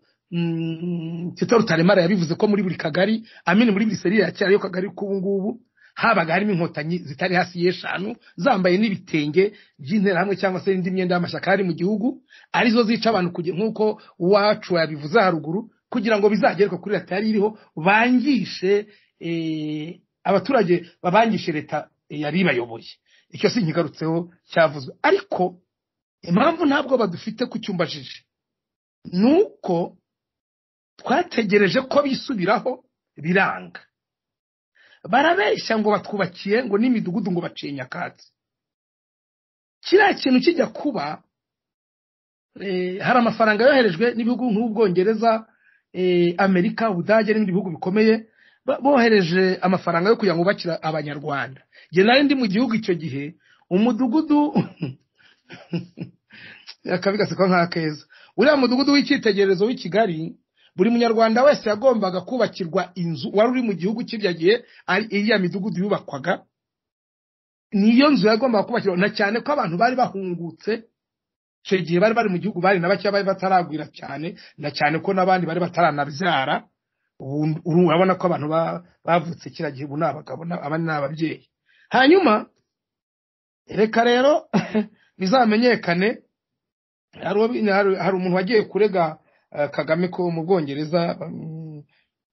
Tito Rutaremara yabivuze ko muri buri kagari amini muri buri seri ya cyari yo kagari k'ubungubu habaga harimo inkotanyi zitari hasi y'eshanu zambaye n'ibitenge by'intera hamwe cyangwa se indi myenda y'amashyaka ari mu gihugu, arizo zica abantu kugira nk'uko uwacu yabivuze haruguru, kugira ngo bizagerwe kuri leta yari iriho bangishe abaturage, babangishe leta yari bayoboye. Icyo si nkigarutseho cyavuzwe. Ariko impamvu ntabwo badufite ku cyumbajije nuko twategereje ko bisubiraho biranga. Barabeshya ngo batwubakiye ngo n'imidugudu ngo baciye nyakatsi. Kiriya kintu kijya kuba, hari amafaranga yoherejwe n'ibihugu nk'Ubwongereza, Amerika, Ubudage n'ibindi bihugu bikomeye, bohereje amafaranga yo kugira ngo bakira abanyarwanda. Je nari ndi mu gihugu icyo gihe, umudugudu akabiga siko nk'akeza, uriya mudugudu w'icyitegererezo w'i Kigali, buri munyarwanda wese yagombaga kubakirwa inzu wari uri mu gihugu cy'ibyagiye iriya midugudu yubakwaga. Niyo nzu yagombaga kubakirwa, na cyane ko abantu bari bahungutse icyo gihe bari mu gihugu, bari nabake bari bataragwira cyane, na cyane ko n'abandi bari bataranabyara. Urabona ko abantu bavutse kira gihe ubu n'abagabo abandi n'ababyeyi. Hanyuma reka rero bizamenyekane, hari umuntu wagiye kurega Kagame ko mu Bwongereza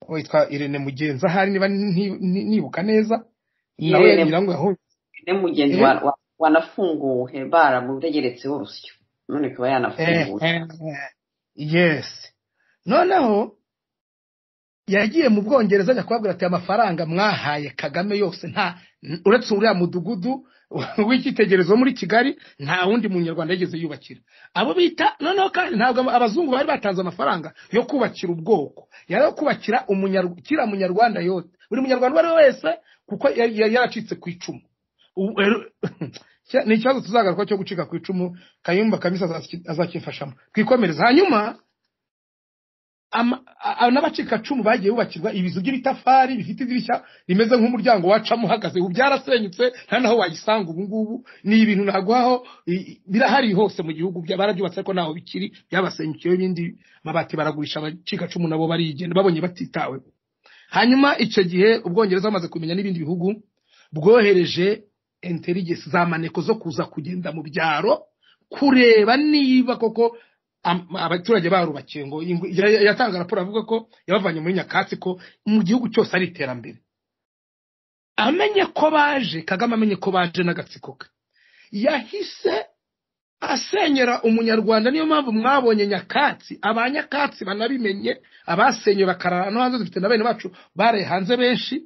witwa Irene Mugenza, hari niba nibuka neza, nawe ngira ngo Irene Mugenzi wanafunguwe baramutegeretseho urusyo, none kuba yanafunguwe. Yes, noneho yagiye mu Bwongereza ajya kubabwira ati amafaranga mwahaye Kagame yose nta uretse uriya mudugudu w'icyitegererezo muri Kigali nta wundi munyarwanda yigeze yubakira. Abo bita noneho kandi ntabwo abazungu bari batanze amafaranga yo kubakira ubwoko, yari yo kubakira munyarwanda yote, buri munyarwanda wari wese, kuko yaracitse ku icumu. Ni ikibazo tuzagaruka cyo gucika ku icumu, Kayumba Kamisa azakimfashamo twikomereza. Hanyuma n'abacika cumu bagiye bubakirwa ibizu by'ibitafari bifite idirishya rimeze nk'umuryango wacamo uhagaze. Ubu byarasenyutse nta naho wayisanga. Ubu ngubu ni ibintu nagwaho birahari hose mu gihugu, barabyubatse ko naho bikiri byabasenyukiye. Ibindi mabati baragurisha, abacika cumu nabo barigenda babonye batitawe. Hanyuma icyo gihe Ubwongereza bamaze kumenya n'ibindi bihugu, bwohereje intelligence za maneko zo kuza kugenda mu byaro kureba niba koko abaturage barubakiye. Ngo yatanga raporo avuga ko yabavanye muri nyakatsi, ko mu gihugu cyose ari iterambere. Amenye ko baje, Kagame amenye ko baje n'agatsiko ke, yahise asenyera umunyarwanda. Niyo mpamvu mwabonye nyakatsi, abanyakatsi banabimenye, abasenye bakarara no hanze, dufite na bene bacu bare hanze benshi,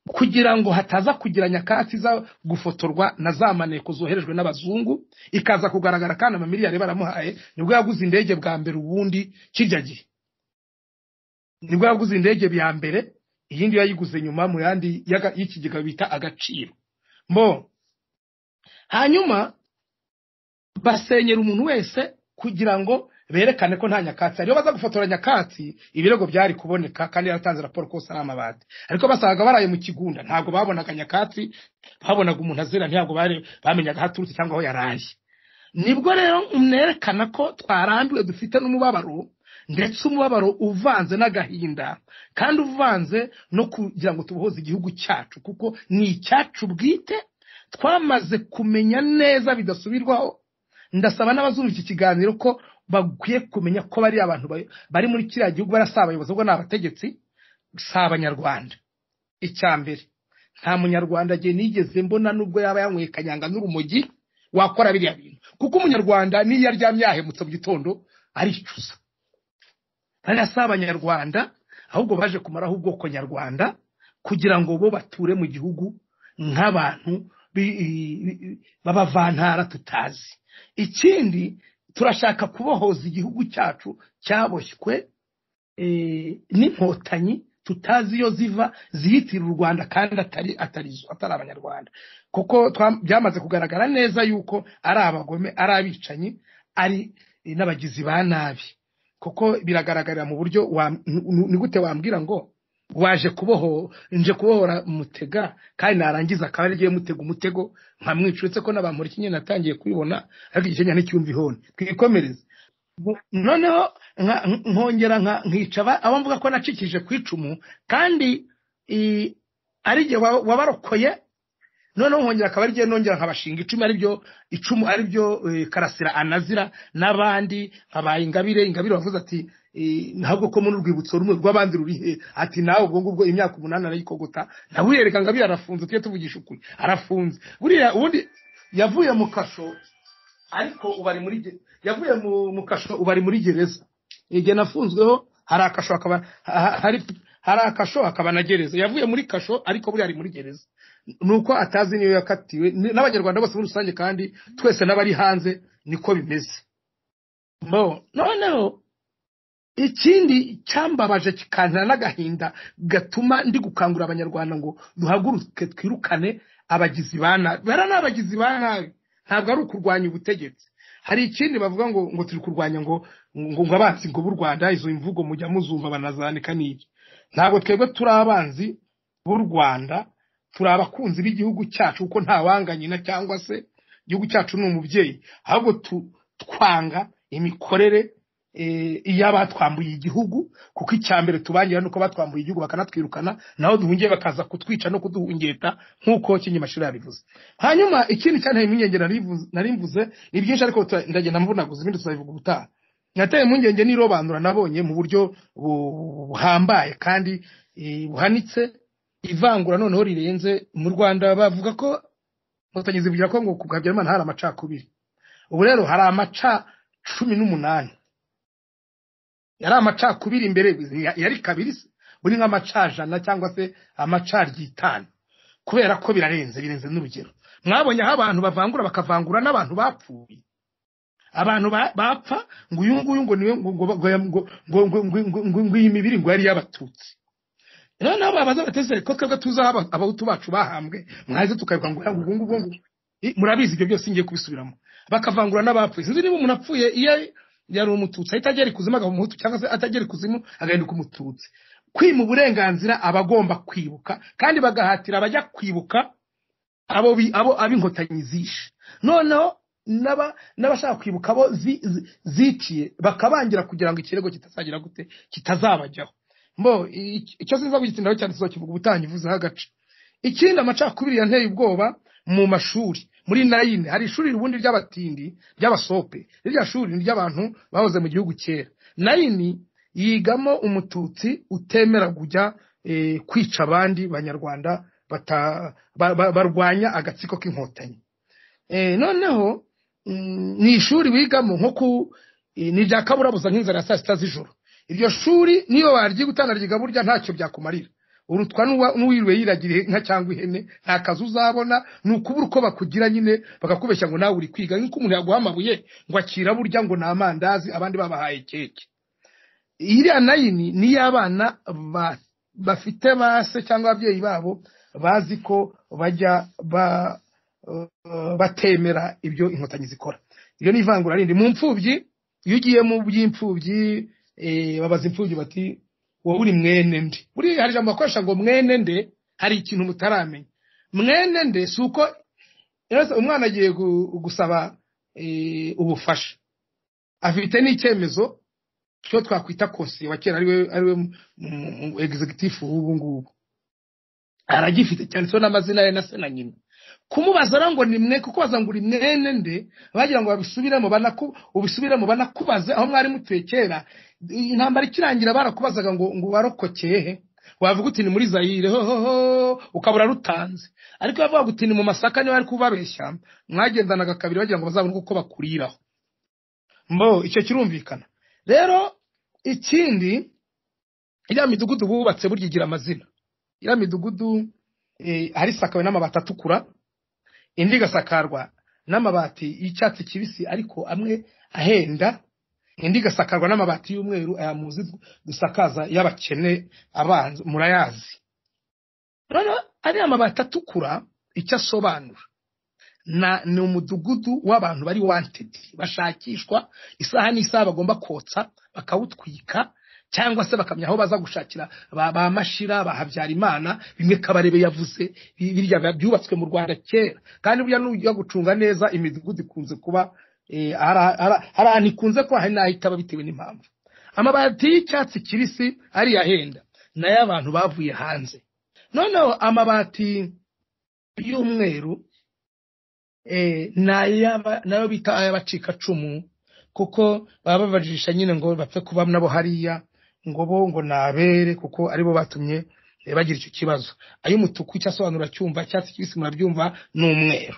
kugira ngo hataza kugira nyakatsi za gufotorwa na za maneko zoherejwe n'abazungu, ikaza kugaragara kandi amamiliyari baramuhaye. Nibwo yaguze indege bwa mbere, ubundi kirya gihe nibwo yaguze indege bya mbere iyindi yayiguze nyuma mu yandi y'ikigega bita agaciro. Mbo hanyuma basenyera umuntu wese kugira ngo berekane ko nta nyakatsi ariyo baza gufotora nyakatsi ibirego byari kuboneka kandi yaratanze raporo ko ari amabati, ariko basaga baraye mu kigunda ntabwo babonaga nyakatsi, babonaga umuntu azira ntabwo bamenyaga haturutse cyangwa aho yaraye. Nibwo rero unerekana ko twarambiwe dufite n'umubabaro, ndetse umubabaro uvanze n'agahinda kandi uvanze no kugira ngo tubohoze igihugu cyacu, kuko ni icyacu bwite twamaze kumenya neza bidasubirwaho. Ndasaba n'abazumva iki kiganiro ko bagwiye kumenya ko bari abantu bari muri kiriya gihugu barasaba abayobozi ubwo n'abategetsi saba abanyarwanda. Icyambere, nta munyarwanda je nigeze mbona nubwo yaba yanyweye kanyanga n'urumogi wakora biriya bintu, kuko umunyarwanda niyo aryamye yahemutse mu gitondo aricuza. Barasaba abanyarwanda ahubwo baje kumaraho ubwoko nyarwanda kugira ngo bo bature mu gihugu nk'abantu babavantara tutazi. Ikindi, turashaka kubohoza igihugu cyacu cyaboshywe n'inkotanyi tutazi iyo ziva zihitira u Rwanda kandi atari abanyarwanda, kuko byamaze kugaragara neza yuko ari abagome, ari abicanyi, ari n'abagizi ba nabi. Kuko biragaragarira mu buryo ni gute wambwira ngo waje kubohora Mutega kandi narangiza akaba arigiye mutega umutego nkamwicuretse ko n'abamuri kinye natangiye kubibona, ariko igikenya n'icyumva ihone twikomereze. Noneho nkongera nkica abo mvuga ko nacikije kwicumu kandi arigiye wabarokoye, noneho nkongera akaba arigiye nongera nkabashinga icumu aribyo Karasira anazira n'abandi nkabaye Ingabire wavuze ati ntabwo ko muri urwibutso rumwe rw'abandi rurihe, ati nawe ubwo ngubwo imyaka 8 arayikogota nawe yereka Ingabire arafunze, tuye tuvugisha ukuri arafunze. Buriya ubundi yavuye mu kasho ariko ubari muri yavuye mu kasho ubari muri gereza. Igihe nafunzweho hari akasho akaba na gereza, yavuye muri kasho ariko buri ari muri gereza, nuko atazi niyo yakatiwe n'abanyarwanda bose muri rusange kandi twese n'abari hanze niko bimeze. Noneho ikindi cyambabaje kikantana n'agahinda gatuma ndi gukangura abanyarwanda ngo duhaguruke twirukane abagizi bana n'abagizi bana, ntabwo ari ukurwanya ubutegetsi. Hari ikindi bavuga ngo turi kurwanya ngo abatsi ngo b'u Rwanda, izo imvugo mujya muzumva banazanika n'iki. Ntabwo twebwe turi abanzi b'u Rwanda, turi abakunzi b'igihugu cyacu kuko nta wanganyina cyangwa se igihugu cyacu ni umubyeyi, ahubwo twanga imikorere y'abatwambuye igihugu, kuko icyambere tubangira nuko batwambuye igihugu bakanatwirukana naho duhungiye bakaza kutwica no kuduhungeta nkuko Kinyamashuri yabivuze. Hanyuma ikindi cyane impungenge narimvuze ni byinshi ariko ndagenda mvunaguza ibindi tuzabivuga ubutaha. Nateye impungenge n'irobanura nabonye mu buryo buhambaye kandi buhanitse, ivangura noneho rirenze mu Rwanda. Bavuga ko batangize kugira ko ngo kubwa Habyarimana hari amacakubiri. Ubu rero hari amaca 18 yari amacakubiri imbere yari kabiri buri nk'amacajana cyangwa se amacaryitana, kubera ko birenze n'urugero. Mwabonye aho abantu bavangura bakavangura n'abantu bapfuye, abantu bapfa ngo uyu nguyu ngo niwe ngo iyi mibiri ngo yari y'abatutsi. Noneho babaza bateze ko twebwe tuza abahutu bacu bahambwe mwaze tukavuga ngo murabizi ibyo byose ngiye kubisubiramo, bakavangura n'abapfuye. Sinzi niba umuntu apfuye iyo yari umututsi ahita agera ikuzimu agaba umuhutu, cyangwa se atagera ikuzimu agahinduka umututsi. Kwima uburenganzira abagomba kwibuka kandi bagahatira abajya kwibuka abo ab'inkotanyi zishe, noneho n'abashaka kwibuka abo ziciye bakabangira kugira ngo ikirego kitazagira gute kitazabajyaho. Icyo sinza kugitindaho cyane kivuga ubutanyi vuze hagace. Ikindi amacakubiri yanteye ubwoba mu mashuri. Muri Nayine hari ishuri rubundi ry'abatindi ry'abasope, irya shuri ni ry'abantu bahoze mu gihugu cyera. Nayine yigamo umututsi utemera kujya kwica abandi banyarwanda barwanya agatsiko k'inkotanyi. Noneho ni ishuri wigamo nko ni rya kaburabuza nk'inzara ya saa sita z'ijoro. Iryo shuri niyo waryi gutanaryiga burya ntacyo byakumarira, urutwa n'uwiriwe yiragire inka cyangwa ihene nta kazi uzabona, nukubura uko bakugira nyine bakakubeshya ngo nawe uri kwiga, nk'uko umuntu yaguha amabuye ngo akira burya ngo ni amandazi abandi babahaye keke. Iriya Nayini ni y'abana bafite base cyangwa ababyeyi babo bazi ko bajya batemera ibyo inkotanyi zikora. Iyo ni ivangura rindi mu mfubyi. Iyo ugiye mu by'imfubyi babaza imfubyi bati wowe uri mwene nde. Buri hari jambo bakoresha ngo mwene nde, hari ikintu mutaramenya. Mwene nde suko umwana agiye gusaba ubufasha, afite n'icyemezo cyo twakwita konsiye wa kera ariwe executive ubu ngubu, aragifite cyane so n'amazina ye na se na nyina. Kumubaza ngo ni mwe, kuko baza ngo uri mwene nde, bagira ngo ubisubiremo banakubaze aho mwari mutekera. Intambara ikirangira barakubazaga ngo warokokeye he, wavuga uti ni muri Zaire ukabura rutanze. Ariko bavuga uti ni mu Masaka niba ari kubabeshya, mwagendanaga kabiri bagira ngo bazabone uko bakuriraho. Icyo kirumvikana. Rero ikindi, iriya midugudu bubatse burya igira amazina. Iriya midugudu hari sakawe n'amabati atukura, indi gasakarwa n'amabati y'icyatsi kibisi ariko amwe ahenda, indi gasakarwa n'amabati y'umweru aya muzi dusakaza y'abakene abanza murayazi. Rero ari amabati atukura icyo asobanura ni umudugudu w'abantu bari wanted, bashakishwa isaha n'isaha, bagomba kotsa bakawutwika cyangwa se bakamenya aho baza gushakira ba Mashira, ba Habyarimana, bimwe Kabarebe yavuze birya byubatswe mu Rwanda kera. Kandi burya n'ujya gucunga neza imidugudu ikunze kuba hari ikunze ko hari n'ahitaba bitewe n'impamvu. Amabati y'icyatsi kibisi ari yahenda nayo abantu bavuye hanze. Noneho amabati y'umweru nayo bita ay'abacika cumu, kuko baba babajisha nyine ngo bapfe kuba nabo hariya ngo nabere, kuko aribo batumye bagira icyo kibazo. Ay'umutuku cyasobanura cyumva, icyatsi kibisi murabyumva n'umweru,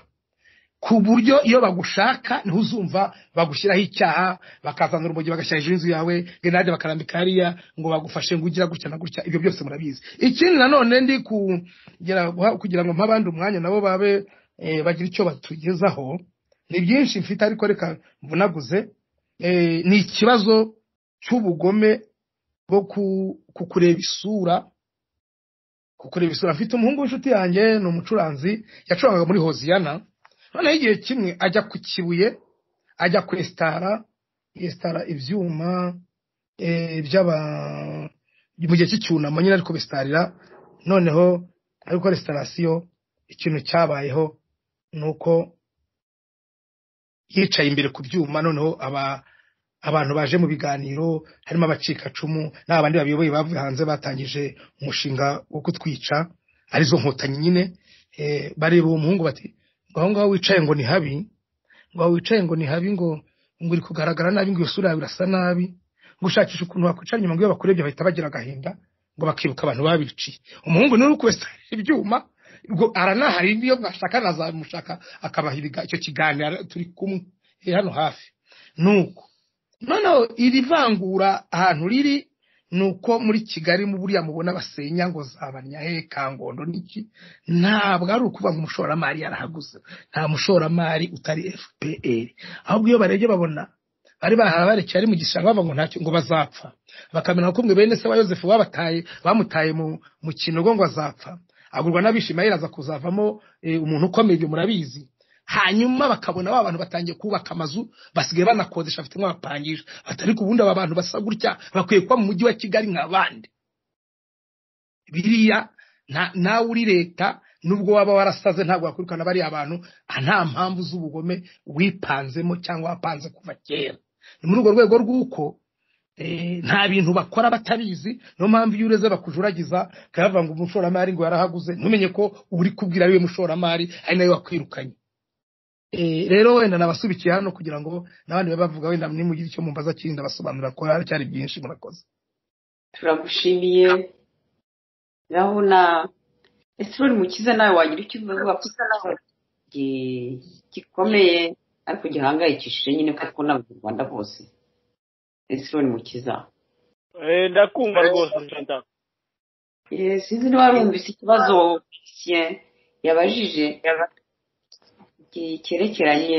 ku buryo iyo bagushaka niho uzumva bagushyiraho icyaha, bakazana urumogi bagashyira hejuru y'inzu yawe, grenade bakarambika hariya ngo bagufashe ngo ugira gutya na gutya. Ibyo byose murabizi. Ikindi nanone ndi kugira ngo mpabandi umwanya nabo babe bagira icyo batugezaho, ni byinshi mfite ariko reka mvunaguze. Ni ikibazo cy'ubugome bwo kukureba isura. Mfite umuhungu w'inshuti yanjye, ni umucuranzi, yacurangaga muri Hoziyana. Noneho igihe kimwe ajya ku Kibuye, ajya kwestara ibyuma mu gihe cy'icyunamo nyine, ariko bestarira. Noneho ariko restaurasiyo, ikintu cyabayeho nuko yicaye imbere ku byuma. Noneho abantu baje mu biganiro harimo abacika cumu n'abandi babiyoboye bavuye hanze, batangije umushinga wo kutwica, arizo nkotanyi nyine. Bareba uwo muhungu bati aho ngaho wicaye ngo ni habi, ngo uri kugaragara nabi, ngo iyo sura yawe irasa nabi, ngo ushakisha ukuntu wakwicara inyuma ngo iyo bakurebye bahita bagira agahinda, ngo bakibuka abantu babiciye. Umuhungu niwe uri kwesa ibyuma, ubwo aranahari, niyo bashaka nazamushaka akabahiriga icyo kiganiro turi kumwe hano hafi. Nuko noneho iri vangura ahantu riri, nuko muri Kigali mu buriya mubona basenya ngo Zabanyahe, Kangondo n'iki, ntabwo ari ukuvuga ngo umushoramari yarahaguze. Nta mushoramari utari FPR, ahubwo iyo barebye babona bari bahabarekeye ari mu gishanga, bavuga ngo ntacyo, ngo bazapfa. Bakamena ko mwe bene se wa Yozefu bamutaye mu kinogo ngo azapfa, agurwa n'abishimayeli aza kuzavamo umuntu ukomeye, ibyo murabizi. Hanyuma bakabona abantu batangiye kubaka amazu, basigaye banakodesha, afite nk'abapangisha. Atari ku bundi aba bantu basa gutya bakwiye kuba mu mujyi wa Kigali nk'abandi. Biriya nawe uri leta, nubwo waba warasaze ntabwo wakwirukana bari abantu nta mpamvu z'ubugome wipanzemo cyangwa wapanze kuva kera. Ni muri urwo rwego rw'uko nta bintu bakora batabizi. Niyo mpamvu iyo ureze bakujuragiza kayavuga ngo umushoramari ngo yarahaguze, ntumenye ko uri kubwira ariwe mushoramari ari nawe wakwirukanye. Rero wenda nabasubikiye hano kugira ngo n'abandi bavuga, wenda nimugire icyo mumbaza kindi basobanura ko hari cyari byinshi. Murakoze. Turagushimiye. Gahuna Esroni Mukiza, nawe wagira icyo uvuga gikomeye ariko gihangayikishije nyine kuko n'Abanyarwanda bose. Esroni Mukiza. Ndakumva rwose Chantal. Sinzi niba warumvise ikibazo yabajije cyerekeranye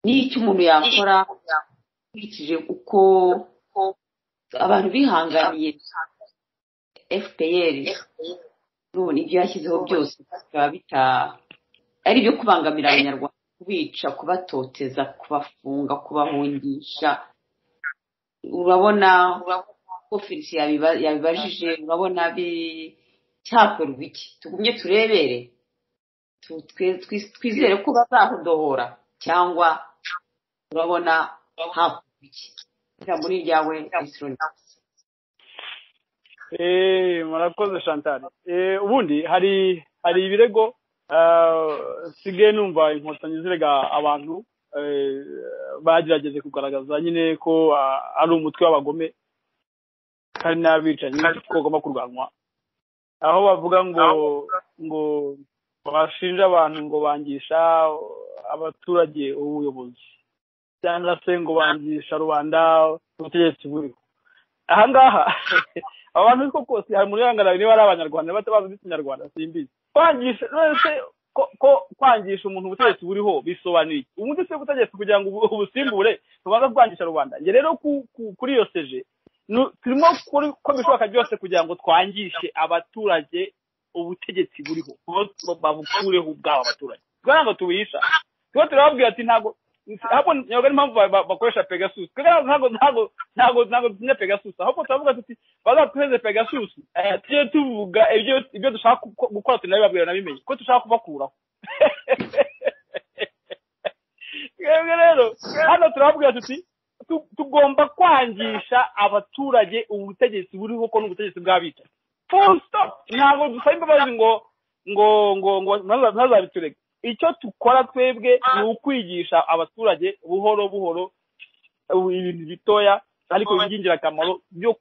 n'icyo umuntu yakora ukurikije uko abantu bihanganiye FPR none ibyo yashyizeho byose bikaba ari ibyo kubangamira abanyarwanda, kubica, kubatoteza, kubafunga, kubahungisha. Urabona ko Felicien yabibajije, urabona cyakorwa iki? Tugumye turebere, twizere ko bazahudohora, cyangwa urabona hakorwa iki? Muri ryawe Esron. Murakoze Chantal. Ubundi hari ibirego sigaye numva inkotanyi zirega abantu bagerageje kugaragaza nyine ko ari umutwe w'abagome kandi n'abicanyi ko bagomba kurwanwa, aho bavuga ngo bashinja abantu ngo bangisha abaturage ubuyobozi cyangwa se ngo bangisha rubanda ubutegetsi buriho. Ahangaha abantu ko kose hari muri yangana niba ari abanyarwanda batabazi ikinyarwanda simbizi. Kwangisha wese ko kwangisha umuntu ubutegetsi buriho bisobanuye umutegetsi w'ubutegetsi kugira ngo ubusimbure tubanza kwangisha rubanda. Nge rero kuri iyo seje turimo ko bishoboka byose kugira ngo twangishe abaturage ubutegetsi buriho, babukureho ubwabo abaturage kugira ngo tubihisha. Tuba turababwira ati ntago hapo nyoga impamvu bakoresha Pegasus ntago tunya Pegasus, ahubwo turavuga tuti bazatuheze Pegasus tuje tuvuga ibyo dushaka gukora, tunabibabwira nabimenye ko dushaka kubakuraho. Rero hano turababwira tuti tugomba kwangisha abaturage ubutegetsi buriho ko n'ubutegetsi bw'abica. Full stop. Ntago dusaba imbabazi ngo ntazabiturege. Icyo tukora twebwe ni ukwigisha abaturage buhoro buhoro ibintu bitoya ariko by'ingirakamaro byo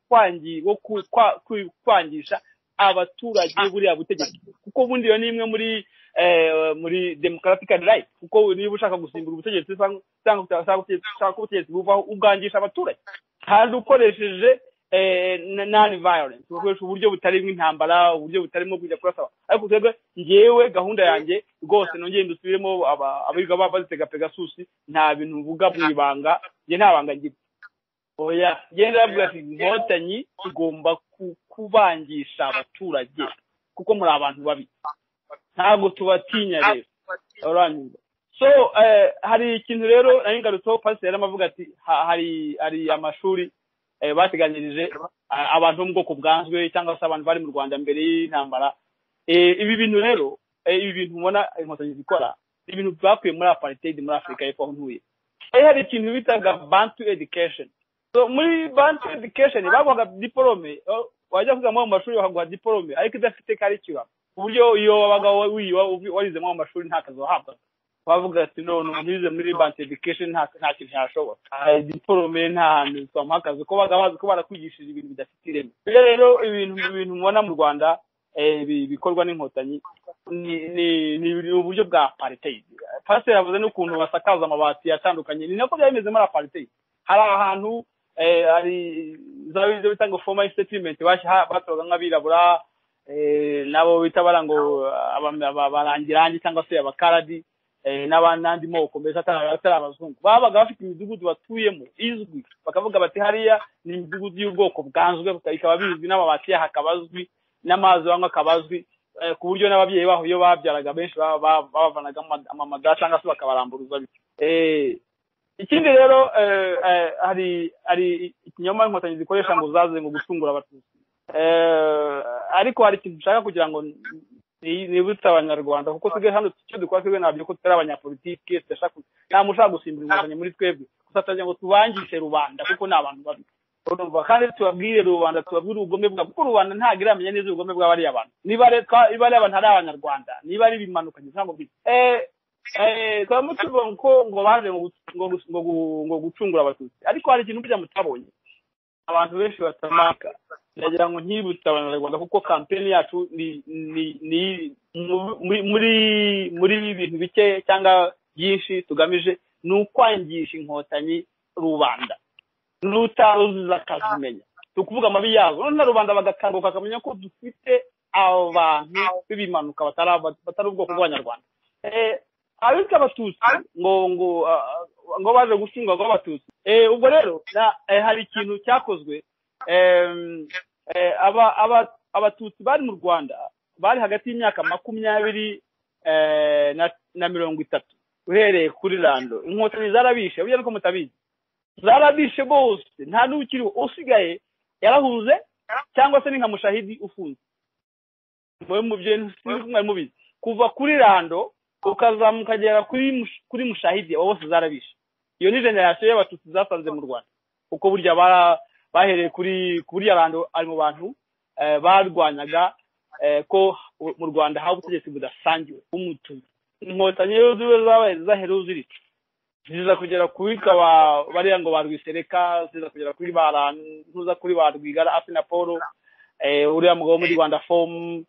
kwangisha abaturage buriya butegetsi, kuko bundi yo ni imwe muri democratic right, kuko niba ushaka gusimbura ubutegetsi cyangwa ubutegetsi buvaho ubwangisha abaturage kandi ukoresheje non-violence, ukoresha uburyo butarimo intambara, uburyo butarimo kujya kurasa. Ariko twebwe ngewe gahunda yanjye rwose nongeye ndusubiremo abiga bazitega Pegasus, nta bintu mvuga mu ibanga, nge nta banga ngira. Oya, genda bavuga ati inkotanyi igomba kubangisha abaturage kuko muri abantu babi, ntabwo tubatinya rero. Uranyumva? So hari ikintu rero nari ngarutseho, pastor amavuga ati hari amashuri bateganyirije abantu bo mu bwoko bwanzwe cyangwa se abantu bari mu Rwanda mbere y'intambara. Ibi bintu rero ibi bintu ubona inkotanyi zikora ibintu byakuye muri apartheid muri Afrika y'Epfo ntuye. Hari ikintu bitaga Bantu education. So muri Bantu education bavuga diplome, wajya kuza mu mashuri bakaguha diplome ariko idafite curriculum, uburyo iyo wabaga warize mu mashuri nta kazi wahabwa. Bavuga ati no nize muri Bantu education nta kintu yashoboka, diplome nta hantu twamakaze ko bagabaza ko barakwigishije ibintu bidafite ireme. Rero ibintu mubona mu Rwanda bikorwa n'inkotanyi ni uburyo bwa apartheid. Pastor yavuze n'ukuntu basakaza amabati atandukanye, ni nako byameze muri apartheid. Hari ahantu ari zabize bitanga formal settlement batoga nk'abirabura nabo bitabara ngo abarangirangi cyangwa se abakaradi n'abandi moko mbese atari abazungu babaga bafite imidugudu batuyemo izwi, bakavuga bati hariya ni imidugudu y'ubwoko bwanzwe, ikaba bizwi n'amabati hakabazwi n'amazi bamwe akabazwi, ku buryo n'ababyeyi baho iyo babyaraga benshi babavanaga amamada cyangwa se bakabaramburuza bityo. Ikindi rero hari ikinyoma inkotanyi zikoresha ngo zaze ngo gusungura abatutsi, ariko hari ikintu ushaka kugira ngo nibutse abanyarwanda, kuko tugiye hano icyo dukora twebwe nabyo ko tutari abanyapolitike, nta mushaka gusimbura inkotanyi muri twebwe, gusa turagira ngo tubangishe rubanda kuko ni abantu babi. Kandi tubabwire rubanda, tubabwire ubugome bwabo, kuko rubanda ntabwo iramenya neza ubugome bw'abariya abantu, niba ari abantu ari abanyarwanda, niba ari ibimanukanye ntabwo bizi. Twaba tuvuga ngo baje ngo gucungura abatutsi, ariko hari ikintu burya mutabonye abantu benshi batamaka. Ndagira ngo nkibutse abanyarwanda kuko campaign yacu ni muri ibintu bike cyangwa byinshi tugamije ni ukwangisha inkotanyi rubanda n'utaruziza akazimenya, tukuvuga amabi yazo none rubanda bagakanguka akamenya ko dufite abantu b'ibimanuka batari ubwoko bw'abanyarwanda. Abitwa abatutsi ngo baje gusunga ngo abatutsi. Ubwo rero hari ikintu cyakozwe, abatutsi bari mu Rwanda bari hagati y'imyaka 20 na 30 uhereye kuri Rando. Inkotanyi zarabishe, burya nuko mutabizi, zarabishe bose, nta n'ukiriho usigaye yarahuze cyangwa se ni nka Mushahidi ufunze. Mu byo mwari mubizi, kuva kuri Rando ukazamuka kugera kuri Mushahidi, abo bose zarabishe. Iyo ni generation y'abatutsi zasanze mu Rwanda, uko burya bahereye kuri Rando ari mu bantu barwanyaga ko mu Rwanda haba ubutegetsi budasangiwe umutuzo. Inkotanyi zabaye zaheruze zirica, ziza kugera kubika bariya ngo barwisereka, ziza kugera kuri barantuza kuri barwigara Afina Paul, uriya mugabo muri Rwanda form,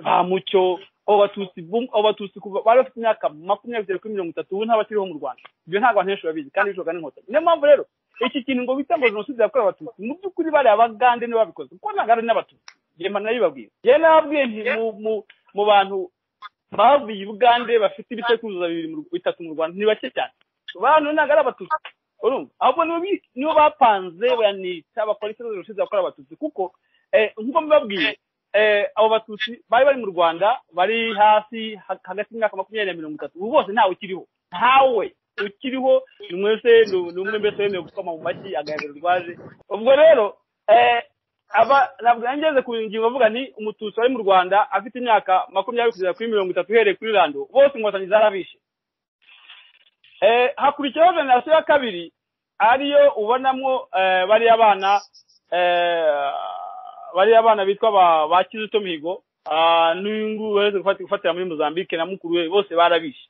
ba Mucyo, abatutsi kuva bari bafite imyaka 20 kuri 30 ubu ntabakiriho mu Rwanda. Ibyo ntabwo abantu babizi kandi bishoboka n'inkotanyi. Niyo mpamvu rero iki kintu ngo bita ngo jenoside yakorewe abatutsi mu by'ukuri bari abagande nibo babikoze, kuko ntabwo ari n'abatutsi. Yema nabibabwiye, ye nabwiye nti mu bantu bavuye Uganda bafite ibisekuruza 2-3 mu Rwanda ni bake cyane. Abantu ntabwo ari abatutsi, urumva, ahubwo nibo bapanze banita bakora jenoside yakorewe abatutsi, kuko nk'uko mbabwiye abo batutsi bari mu Rwanda bari hasi hagati y'imyaka 20 na 30. Ubu bose ntawe ukiriho, ntawe ukiriho, mwese n'umwe mbese yemeye gukoma mu mashyi agahebera rwaje. Ubwo rero ntabwo yangeze ku ngingo bavuga ni umututsi wari mu Rwanda afite imyaka 20 kugera kuri 30 uhereye kuri Rando, bose inkotanyi zarabishe. Hakurikiyeho generation ya kabiri ariyo ubonamwo bari abana bitwa ba Kizito Mihigo, n'ingu wese gufatira muri Mozambique na mukuru we, bose barabishe.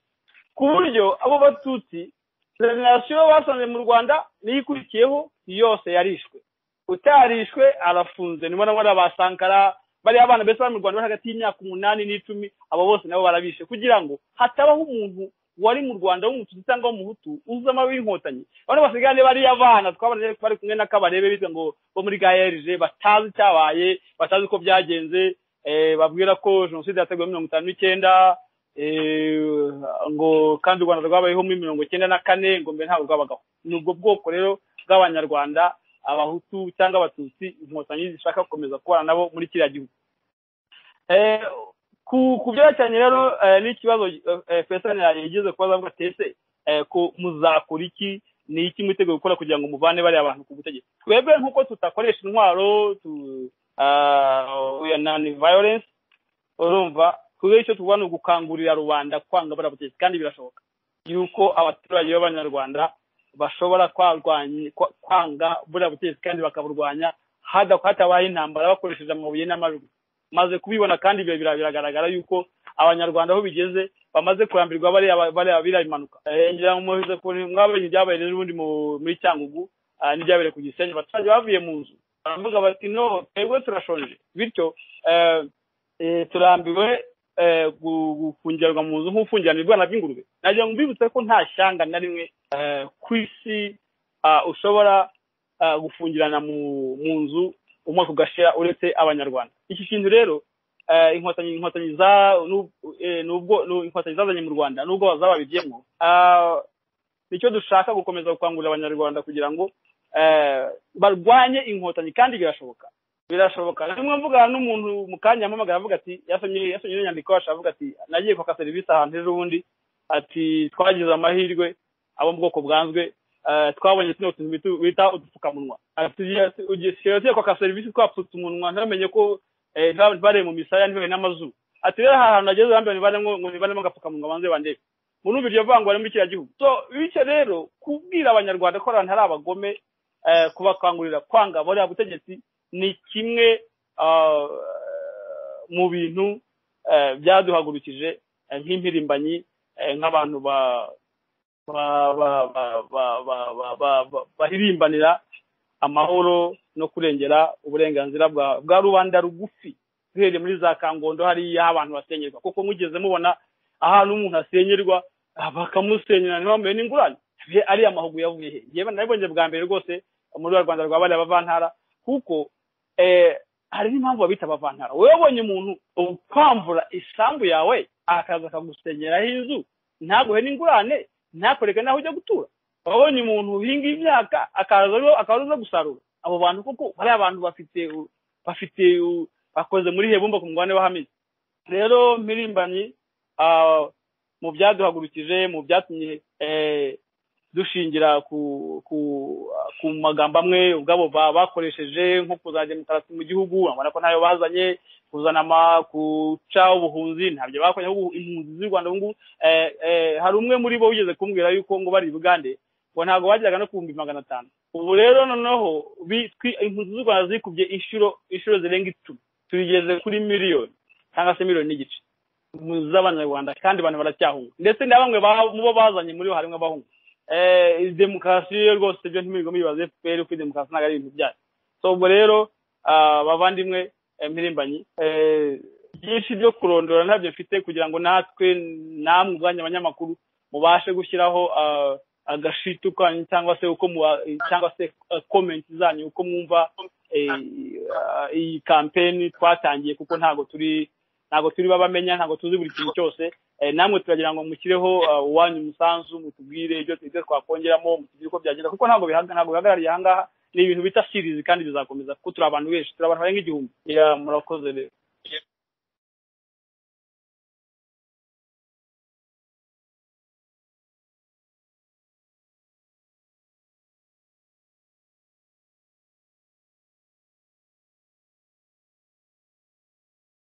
Ku buryo abo batutsi generation basanze mu Rwanda n'ikurikiyeho yose yarishwe, utarishwe arafunze. Nibona ngo abasankara bari abana bese bari mu Rwanda hagati y'imyaka 8 n'10, abo bose nabo barabishe, kugira ngo hatabaho umuntu wari mu Rwanda w'umututsi cyangwa w'umuhutu uzama w'inkotanyi. Bano basigane bari abana twabanje bari kumwe na Kabarebe bitwa ngo bo muri GRG, batazi cyabaye, batazi ko byagenze, babwira ko jenoside yateguwe 59 ngo kandi u Rwanda rwabayeho muri 94 ngo mbe ntabwo rwabagaho. Nubwo bwoko rero bw'abanyarwanda, abahutu cyangwa abatutsi, inkotanyi zishaka gukomeza kubana nabo muri kiriya gihugu. Ku byerekeranye rero n'ikibazo Fesani yigeze kubaza avuga tese ko muzakora iki, ni iki mwiteguye gukora kugira ngo muvane bari abantu ku butegetsi. Twebwe nkuko tutakoresha intwaro non violence, urumva, kuko icyo tubona gukangurira rubanda kwanga bari butegetsi, kandi birashoboka yuko abaturage b'abanyarwanda bashobora kwanga buri butegetsi kandi bakaburwanya hatabaye intambara bakoresheje amabuye n'amajwi. Maze kubibona kandi biragaragara yuko abanyarwanda aho bigeze bamaze kurambirwa bari impanuka. Ngira ngo muhize ko mwabonye byabaye n'ubundi muri Cyangugu, n'ibyabereye ku Gisenyi, abaturage bavuye mu nzu baravuga bati no, twebwe turashonje, bityo turambiwe gufungirwa mu nzu nk'ufungiranirwa na b'ingurube. Nagira ngo mbibutse ko nta shyanga na rimwe ku isi ushobora gufungirana mu nzu umwaka ugashira uretse abanyarwanda. Iki kintu rero inkotanyi zazanye mu Rwanda nubwo bazababibyemo, nicyo dushaka gukomeza gukangurira abanyarwanda kugira ngo barwanye inkotanyi, kandi birashoboka. Rimwe mvugana n'umuntu mu kanya mpamagara avuga ati yasomye inyandiko avuga ati nagiye kwaka serivisi ahantu ejo bundi, ati twagize amahirwe abo mu bwoko bwanzwe, twabonye kino kintu bita udupfukamunwa. Ugiye kwaka serivisi twapfutse umunwa ntamenye ko bare mu misaya ntibe n'amazuru. Ati rero ahantu nageze bambaye nibaremo agapfukamunwa banze bandebe muri biryo vangwa muri kiriya gihugu. So bityo rero kubwira abanyarwanda ko abantu ari abagome, kubakangurira kwanga bari butegetsi ni kimwe mu bintu byaduhagurukije nk'impirimbanyi, nk'abantu bahirimbanira amahoro no kurengera uburenganzira bwa rubanda rugufi, duhereye muri za Kangondo hariya abantu basenyerwa. Kuko mugeze mubona ahantu umuntu asenyerwa bakamusenyera ntibamenye n'ingurane, ari amahugu yavuye he? Yewe nabonye bwa mbere rwose muri Rwanda rwabari abavantara, kuko hari n'impamvu babita abavantara. Wowe ubonye umuntu ukwamvura isambu yawe akaza akagusenyeraho inzu, ntaguhe n'ingurane, ntakoreka naho ujya gutura. Wabonye umuntu uhinga imyaka akaza gusarura. Abo bantu kuko bari abantu bafite bakoze muri Hebumba ku mugabane wa Hamizi. Rero Mpirimbanyi mu byaduhagurukije, mu byatumye dushingira ku magambo amwe ubwabo bakoresheje nko kuzana demokarasi mu gihugu, abona ko ntayo bazanye, kuzana kuca ubuhunzi, ntabyo bakoze. Impunzi z'u Rwanda ubu hari umwe muri bo wigeze kumbwira yuko ngo bari Bugande ngo ntabwo bajyaga no ku 500. Ubu rero noneho impunzi z'u Rwanda zikubye inshuro zirenga 10, turigeze kuri miliyoni cyangwa se miliyoni n'igice z'abanyarwanda, kandi abantu baracyahunga, ndetse na bamwe mubo bazanye muri bo harimo abahunga. Demokarasi rwose byo ntimwigo mibaze FPR ko demokarasi ntago ari ibintu byayo. So ubwo rero bavandimwe Mpirimbanyi, byinshi byo kurondora ntabyo mfite kugira ngo natwe namwe ubwanya abanyamakuru mubashe gushyiraho agashitu kanyu cyangwa se comment zanyu uko mwumva iyi campaign twatangiye, kuko ntago turi babamenya, ntago tuzi buri kintu cyose. Namwe turagira ngo mukireho uwanyu umusanzu, mutubwire ibyo twakongeramo, mutubwire uko byagenda, kuko ntago bihagarariye ahangaha. Ni ibintu bita series kandi bizakomeza, kuko turi abantu benshi, turi abantu barenga 1000. Murakoze rero.